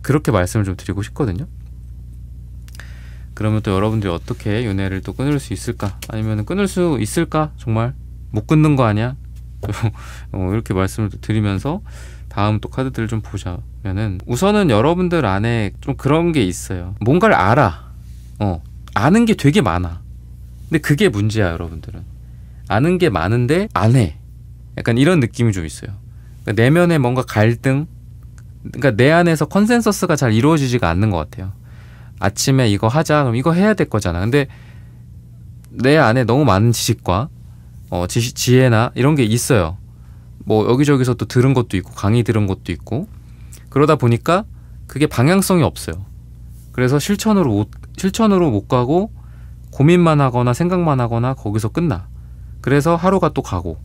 그렇게 말씀을 좀 드리고 싶거든요. 그러면 또 여러분들이 어떻게 윤회를 또 끊을 수 있을까? 아니면 끊을 수 있을까? 정말 못 끊는 거 아니야? 이렇게 말씀을 드리면서 다음 또 카드들을 좀 보자면은, 우선은 여러분들 안에 좀 그런 게 있어요. 뭔가를 알아. 아는 게 되게 많아. 근데 그게 문제야, 여러분들은. 아는 게 많은데 안 해. 약간 이런 느낌이 좀 있어요. 그러니까 내면에 뭔가 갈등, 그러니까 내 안에서 컨센서스가 잘 이루어지지가 않는 것 같아요. 아침에 이거 하자, 그럼 이거 해야 될 거잖아. 근데 내 안에 너무 많은 지식과 지혜나 이런 게 있어요. 뭐 여기저기서 또 들은 것도 있고 강의 들은 것도 있고, 그러다 보니까 그게 방향성이 없어요. 그래서 실천으로 못 가고 고민만 하거나 생각만 하거나 거기서 끝나. 그래서 하루가 또 가고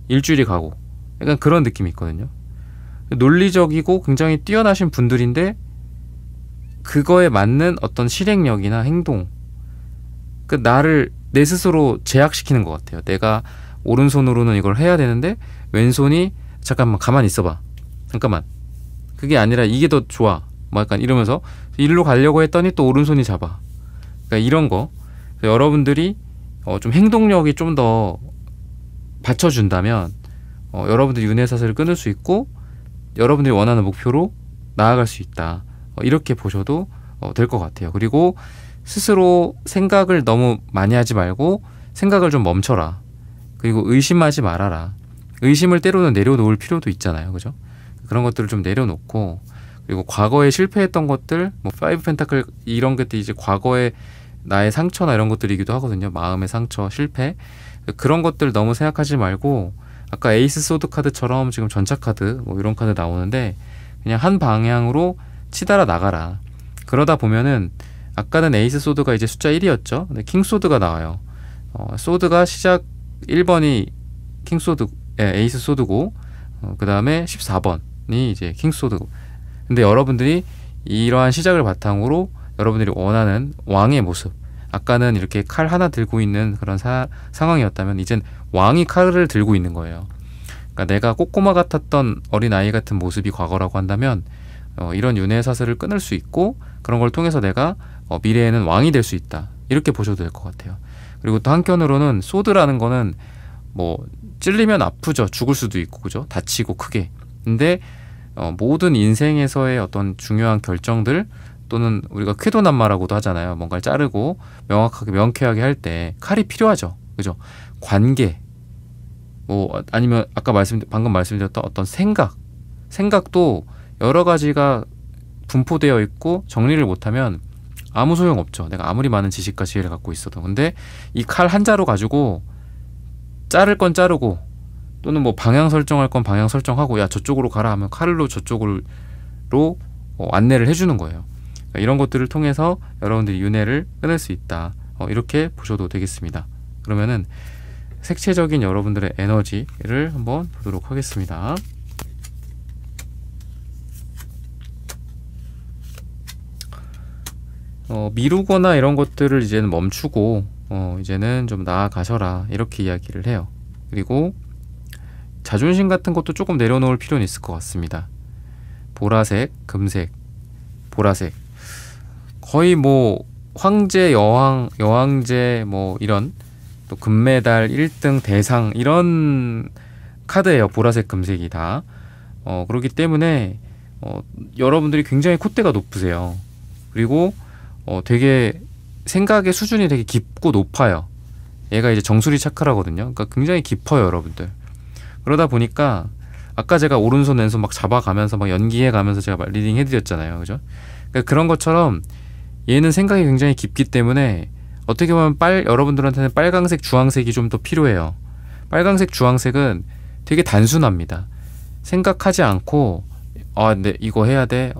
일주일이 가고 약간 그런 느낌이 있거든요. 논리적이고 굉장히 뛰어나신 분들인데 그거에 맞는 어떤 실행력이나 행동, 내 스스로 제약시키는 것 같아요. 내가 오른손으로는 이걸 해야 되는데 왼손이 잠깐만 가만히 있어봐, 잠깐만, 그게 아니라 이게 더 좋아, 뭐 약간 이러면서 일로 가려고 했더니 또 오른손이 잡아. 그러니까 이런 거 여러분들이 좀 행동력이 좀 더 받쳐준다면 여러분들이 윤회사슬을 끊을 수 있고 여러분들이 원하는 목표로 나아갈 수 있다. 이렇게 보셔도 될 것 같아요. 그리고 스스로 생각을 너무 많이 하지 말고 생각을 좀 멈춰라. 그리고 의심하지 말아라. 의심을 때로는 내려놓을 필요도 있잖아요. 그죠? 그런 것들을 좀 내려놓고, 그리고 과거에 실패했던 것들, 뭐 파이브 펜타클 이런 것들이 이제 과거의 나의 상처나 이런 것들이기도 하거든요. 마음의 상처, 실패, 그런 것들 너무 생각하지 말고, 아까 에이스 소드 카드처럼 지금 전차 카드 뭐 이런 카드 나오는데 그냥 한 방향으로 치달아 나가라. 그러다 보면은 아까는 에이스 소드가 이제 숫자 1이었죠. 근데 킹 소드가 나와요. 소드가 시작 1번이 킹 소드, 에이스 소드고, 그 다음에 14번이 이제 킹 소드고. 근데 여러분들이 이러한 시작을 바탕으로 여러분들이 원하는 왕의 모습, 아까는 이렇게 칼 하나 들고 있는 그런 상황이었다면 이젠 왕이 칼을 들고 있는 거예요. 그러니까 내가 꼬꼬마 같았던 어린아이 같은 모습이 과거라고 한다면 이런 윤회사슬을 끊을 수 있고, 그런 걸 통해서 내가 미래에는 왕이 될 수 있다. 이렇게 보셔도 될 것 같아요. 그리고 또 한편으로는 소드라는 거는 뭐 찔리면 아프죠. 죽을 수도 있고, 그죠? 다치고 크게. 근데 모든 인생에서의 어떤 중요한 결정들, 또는 우리가 쾌도난마라고도 하잖아요. 뭔가를 자르고 명확하게 명쾌하게 할 때 칼이 필요하죠. 그죠? 관계, 뭐 아니면 아까 방금 말씀드렸던 어떤 생각도 여러 가지가 분포되어 있고 정리를 못하면 아무 소용 없죠. 내가 아무리 많은 지식과 지혜를 갖고 있어도. 근데 이 칼 한 자루 가지고 자를 건 자르고, 또는 뭐 방향 설정할 건 방향 설정하고, 야 저쪽으로 가라 하면 칼로 저쪽으로 안내를 해주는 거예요. 그러니까 이런 것들을 통해서 여러분들이 윤회를 끊을 수 있다. 이렇게 보셔도 되겠습니다. 그러면은 색채적인 여러분들의 에너지를 한번 보도록 하겠습니다. 미루거나 이런 것들을 이제는 멈추고 이제는 좀 나아가셔라, 이렇게 이야기를 해요. 그리고 자존심 같은 것도 조금 내려놓을 필요는 있을 것 같습니다. 보라색, 금색, 보라색, 거의 뭐 황제, 여왕제 뭐 이런, 또 금메달 1등 대상 이런 카드예요. 보라색, 금색이 다. 그렇기 때문에 여러분들이 굉장히 콧대가 높으세요. 그리고 되게 생각의 수준이 되게 깊고 높아요. 얘가 이제 정수리 차크라거든요. 그러니까 굉장히 깊어요, 여러분들. 그러다 보니까 아까 제가 오른손 왼손 막 잡아가면서 막 연기해가면서 제가 리딩 해드렸잖아요. 그죠? 그러니까 그런 것처럼 얘는 생각이 굉장히 깊기 때문에 어떻게 보면 여러분들한테는 빨강색, 주황색이 좀 더 필요해요. 빨강색, 주황색은 되게 단순합니다. 생각하지 않고 근데 이거 해야 돼?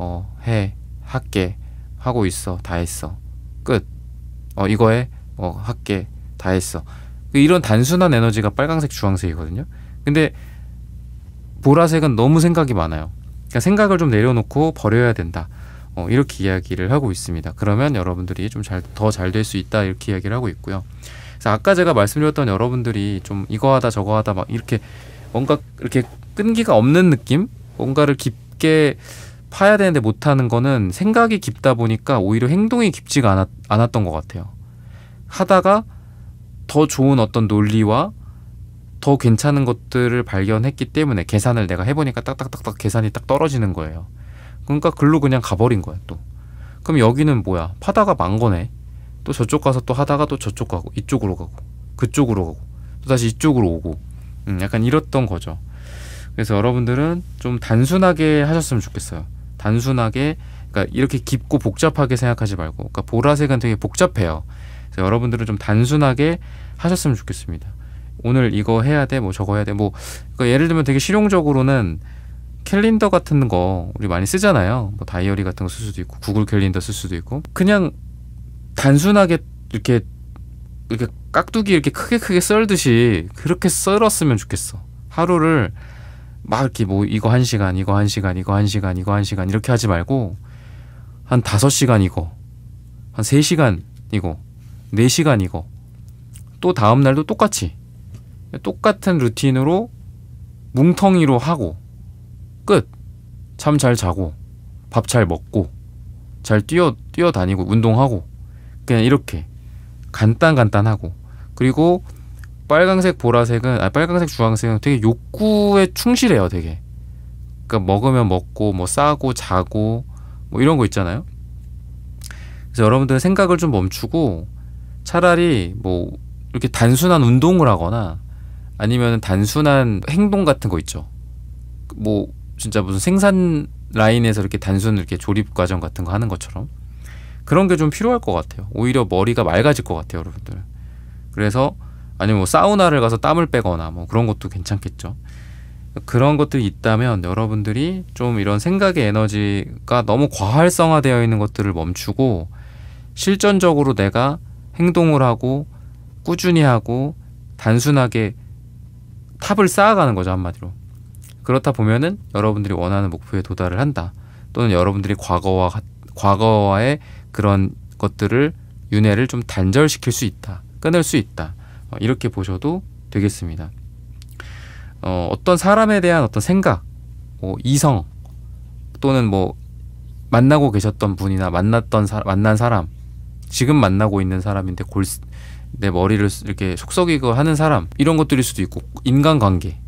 할게. 하고 있어. 다 했어. 끝. 이거 해. 할게. 다 했어. 이런 단순한 에너지가 빨강색, 주황색이거든요. 근데 보라색은 너무 생각이 많아요. 그러니까 생각을 좀 내려놓고 버려야 된다. 이렇게 이야기를 하고 있습니다. 그러면 여러분들이 좀 더 잘 될 수 있다. 이렇게 이야기를 하고 있고요. 그래서 아까 제가 말씀드렸던 여러분들이 좀 이거 하다 저거 하다 막 이렇게 뭔가 이렇게 끈기가 없는 느낌? 뭔가를 깊게 파야 되는데 못하는 거는 생각이 깊다 보니까 오히려 행동이 깊지가 않았던 것 같아요. 하다가 더 좋은 어떤 논리와 더 괜찮은 것들을 발견했기 때문에 계산을 내가 해보니까 딱딱딱딱 계산이 딱 떨어지는 거예요. 그러니까 글로 그냥 가버린 거야 또. 그럼 여기는 뭐야? 파다가 망 거네. 또 저쪽 가서 또 하다가 또 저쪽 가고 이쪽으로 가고 그쪽으로 가고 또 다시 이쪽으로 오고 약간 이랬던 거죠. 그래서 여러분들은 좀 단순하게 하셨으면 좋겠어요. 단순하게, 그러니까 이렇게 깊고 복잡하게 생각하지 말고, 그러니까 보라색은 되게 복잡해요. 그래서 여러분들은 좀 단순하게 하셨으면 좋겠습니다. 오늘 이거 해야 돼, 뭐 저거 해야 돼, 뭐 그러니까 예를 들면 되게 실용적으로는 캘린더 같은 거 우리 많이 쓰잖아요. 뭐 다이어리 같은 거 쓸 수도 있고 구글 캘린더 쓸 수도 있고, 그냥 단순하게 이렇게 깍두기 이렇게 크게 썰듯이 그렇게 썰었으면 좋겠어. 하루를 막 이렇게 뭐 이거 1시간, 이거 1시간, 이거 1시간, 이거 1시간 이렇게 하지 말고 한 5시간 이거, 한 3시간 이거, 4시간 이거, 또 다음날도 똑같이 똑같은 루틴으로 뭉텅이로 하고 끝. 잠 잘 자고 밥 잘 먹고 잘 뛰어다니고 운동하고, 그냥 이렇게 간단하고, 그리고 빨강색, 보라색은 빨강색, 주황색은 되게 욕구에 충실해요. 되게. 그러니까 먹으면 먹고 뭐 싸고 자고 뭐 이런 거 있잖아요. 그래서 여러분들 생각을 좀 멈추고 차라리 뭐 이렇게 단순한 운동을 하거나 아니면 단순한 행동 같은 거 있죠. 뭐 진짜 무슨 생산 라인에서 이렇게 단순 이렇게 조립 과정 같은 거 하는 것처럼 그런 게 좀 필요할 것 같아요. 오히려 머리가 맑아질 것 같아요, 여러분들. 그래서 아니면 뭐 사우나를 가서 땀을 빼거나 뭐 그런 것도 괜찮겠죠. 그런 것들이 있다면 여러분들이 좀 이런 생각의 에너지가 너무 과활성화되어 있는 것들을 멈추고 실전적으로 내가 행동을 하고 꾸준히 하고 단순하게 탑을 쌓아가는 거죠, 한마디로. 그렇다 보면은 여러분들이 원하는 목표에 도달을 한다. 또는 여러분들이 과거와의 그런 것들을 윤회를 좀 단절시킬 수 있다. 끊을 수 있다. 이렇게 보셔도 되겠습니다. 어떤 사람에 대한 어떤 생각, 이성, 또는 뭐 만나고 계셨던 분이나 만난 사람, 지금 만나고 있는 사람인데 내 머리를 이렇게 속썩이고 하는 사람, 이런 것들일 수도 있고, 인간관계.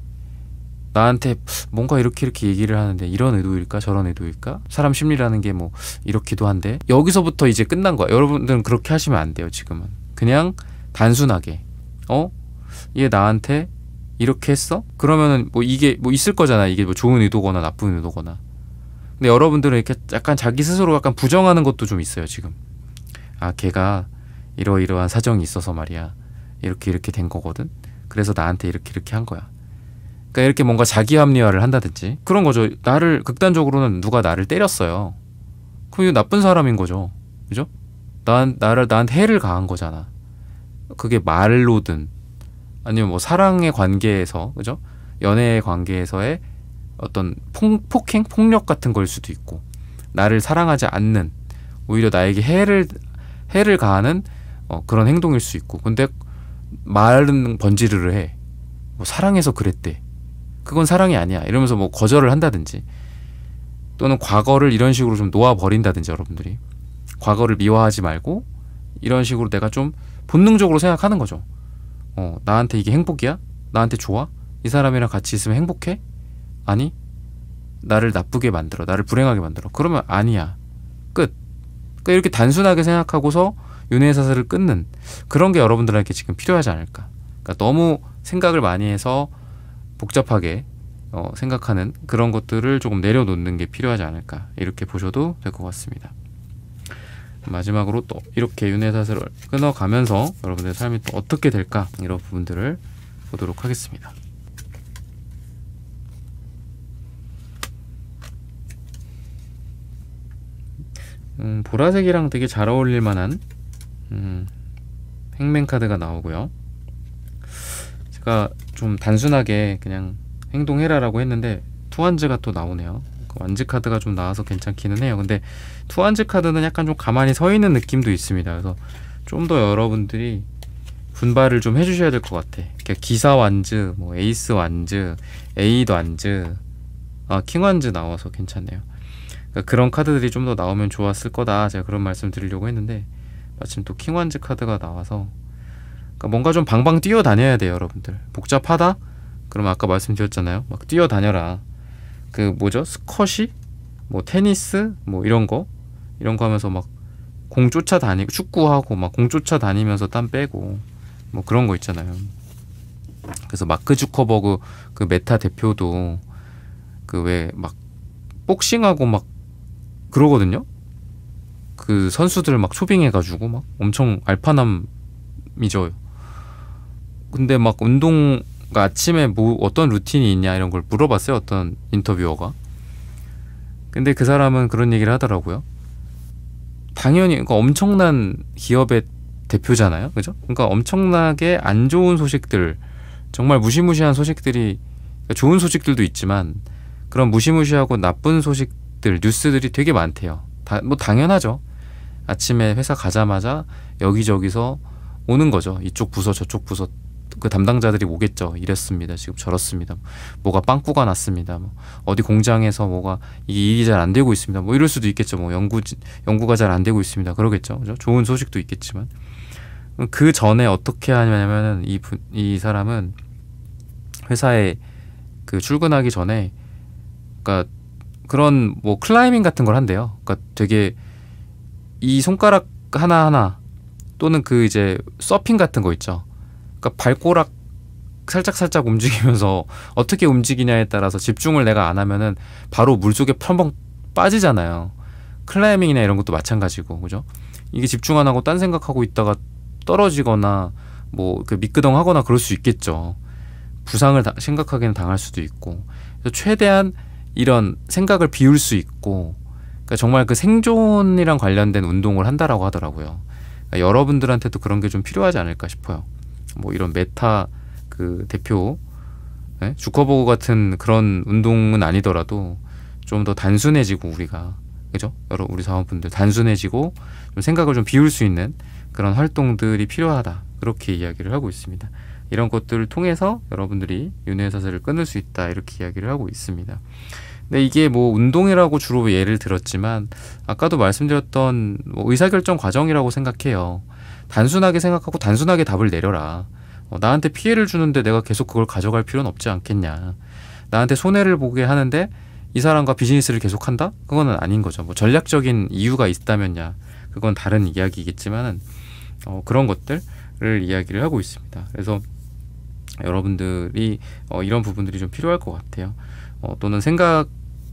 나한테 뭔가 이렇게 얘기를 하는데 이런 의도일까 저런 의도일까? 사람 심리라는 게 뭐 이렇기도 한데, 여기서부터 이제 끝난 거야. 여러분들은 그렇게 하시면 안 돼요. 지금은 그냥 단순하게 얘 나한테 이렇게 했어? 그러면은 뭐 이게 뭐 있을 거잖아. 이게 뭐 좋은 의도거나 나쁜 의도거나. 근데 여러분들은 이렇게 약간 자기 스스로 약간 부정하는 것도 좀 있어요. 지금 걔가 이러이러한 사정이 있어서 말이야, 이렇게 된 거거든. 그래서 나한테 이렇게 한 거야. 그러니까 이렇게 뭔가 자기 합리화를 한다든지 그런 거죠. 극단적으로는 누가 나를 때렸어요. 그럼 이거 나쁜 사람인 거죠. 그죠? 나한테 해를 가한 거잖아. 그게 말로든 아니면 뭐 사랑의 관계에서, 그죠? 연애의 관계에서의 어떤 폭행? 폭력 같은 걸 수도 있고, 나를 사랑하지 않는, 오히려 나에게 해를 가하는 그런 행동일 수 있고. 근데 말은 번지르르 해. 뭐 사랑해서 그랬대. 그건 사랑이 아니야. 이러면서 뭐 거절을 한다든지, 또는 과거를 이런 식으로 좀 놓아버린다든지, 여러분들이 과거를 미화하지 말고 이런 식으로 내가 좀 본능적으로 생각하는 거죠. 나한테 이게 행복이야? 나한테 좋아? 이 사람이랑 같이 있으면 행복해? 아니, 나를 나쁘게 만들어, 나를 불행하게 만들어. 그러면 아니야. 끝. 그러니까 이렇게 단순하게 생각하고서 윤회사슬을 끊는 그런 게 여러분들에게 지금 필요하지 않을까. 그러니까 너무 생각을 많이 해서 복잡하게 생각하는 그런 것들을 조금 내려놓는 게 필요하지 않을까, 이렇게 보셔도 될 것 같습니다. 마지막으로 또 이렇게 윤회사슬을 끊어가면서 여러분들의 삶이 또 어떻게 될까, 이런 부분들을 보도록 하겠습니다. 보라색이랑 되게 잘 어울릴 만한 행맨 카드가 나오고요. 제가 좀 단순하게 그냥 행동해라라고 했는데 투한즈가 또 나오네요. 완즈 카드가 좀 나와서 괜찮기는 해요. 근데 투한즈 카드는 약간 좀 가만히 서 있는 느낌도 있습니다. 그래서 좀 더 여러분들이 분발을 좀 해주셔야 될 것 같아. 기사 완즈, 뭐 에이스 완즈, 에이드 완즈, 킹 완즈 나와서 괜찮네요. 그러니까 그런 카드들이 좀 더 나오면 좋았을 거다. 제가 그런 말씀 드리려고 했는데 마침 또 킹 완즈 카드가 나와서 그러니까 뭔가 좀 방방 뛰어다녀야 돼요, 여러분들. 복잡하다? 그럼 아까 말씀드렸잖아요. 막 뛰어다녀라. 그 뭐죠? 스쿼시? 뭐 테니스? 뭐 이런 거 하면서 막 공 쫓아다니고 축구하고 막 공 쫓아다니면서 땀 빼고 뭐 그런 거 있잖아요. 그래서 마크 주커버그 그 메타 대표도 그 왜 막 복싱하고 막 그러거든요. 그 선수들 막 초빙해가지고 막 엄청 알파남이죠. 근데 막 운동 아침에 뭐 어떤 루틴이 있냐 이런 걸 물어봤어요. 어떤 인터뷰어가. 근데 그 사람은 그런 얘기를 하더라고요. 당연히 그러니까 엄청난 기업의 대표잖아요. 그죠? 그러니까 엄청나게 안 좋은 소식들, 정말 무시무시한 소식들이, 그러니까 좋은 소식들도 있지만 그런 무시무시하고 나쁜 소식들, 뉴스들이 되게 많대요. 뭐 당연하죠. 아침에 회사 가자마자 여기저기서 오는 거죠. 이쪽 부서 저쪽 부서 그 담당자들이 오겠죠. 이랬습니다. 지금 저렇습니다. 뭐가 빵꾸가 났습니다. 뭐 어디 공장에서 뭐가 이게 일이 잘 안 되고 있습니다. 뭐 이럴 수도 있겠죠. 뭐 연구가 잘 안 되고 있습니다. 그러겠죠. 그죠? 좋은 소식도 있겠지만 그 전에 어떻게 하냐면은 이 사람은 회사에 그 출근하기 전에 그러니까 그런 뭐 클라이밍 같은 걸 한대요. 그러니까 되게 이 손가락 하나하나 또는 그 이제 서핑 같은 거 있죠. 그러니까 발꼬락 살짝 움직이면서 어떻게 움직이냐에 따라서 집중을 내가 안 하면은 바로 물속에 펑펑 빠지잖아요. 클라이밍이나 이런 것도 마찬가지고, 그죠? 이게 집중 안 하고 딴 생각하고 있다가 떨어지거나 뭐 그 미끄덩 하거나 그럴 수 있겠죠. 부상을 심각하게는 당할 수도 있고. 그래서 최대한 이런 생각을 비울 수 있고, 그러니까 정말 그 생존이랑 관련된 운동을 한다라고 하더라고요. 그러니까 여러분들한테도 그런 게 좀 필요하지 않을까 싶어요. 뭐 이런 메타 그 대표 주커버그 같은 그런 운동은 아니더라도 좀 더 단순해지고 우리가 그죠? 우리 사원분들 단순해지고 좀 생각을 좀 비울 수 있는 그런 활동들이 필요하다. 그렇게 이야기를 하고 있습니다. 이런 것들을 통해서 여러분들이 윤회의 사슬을 끊을 수 있다. 이렇게 이야기를 하고 있습니다. 근데 이게 뭐 운동이라고 주로 예를 들었지만 아까도 말씀드렸던 뭐 의사결정 과정이라고 생각해요. 단순하게 생각하고 단순하게 답을 내려라. 나한테 피해를 주는데 내가 계속 그걸 가져갈 필요는 없지 않겠냐. 나한테 손해를 보게 하는데 이 사람과 비즈니스를 계속한다? 그거는 아닌 거죠. 뭐 전략적인 이유가 있다면야 그건 다른 이야기겠지만은 그런 것들을 이야기를 하고 있습니다. 그래서 여러분들이 이런 부분들이 좀 필요할 것 같아요. 또는 생각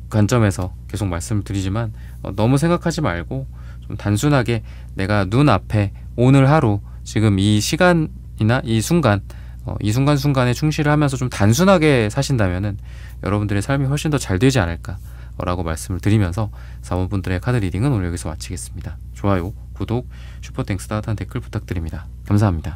관점에서 계속 말씀을 드리지만 너무 생각하지 말고 좀 단순하게 내가 눈앞에 오늘 하루 지금 이 시간이나 이 순간순간에 충실을 하면서 좀 단순하게 사신다면은 여러분들의 삶이 훨씬 더 잘 되지 않을까라고 말씀을 드리면서 사원분들의 카드 리딩은 오늘 여기서 마치겠습니다. 좋아요, 구독, 슈퍼땡스 따뜻한 댓글 부탁드립니다. 감사합니다.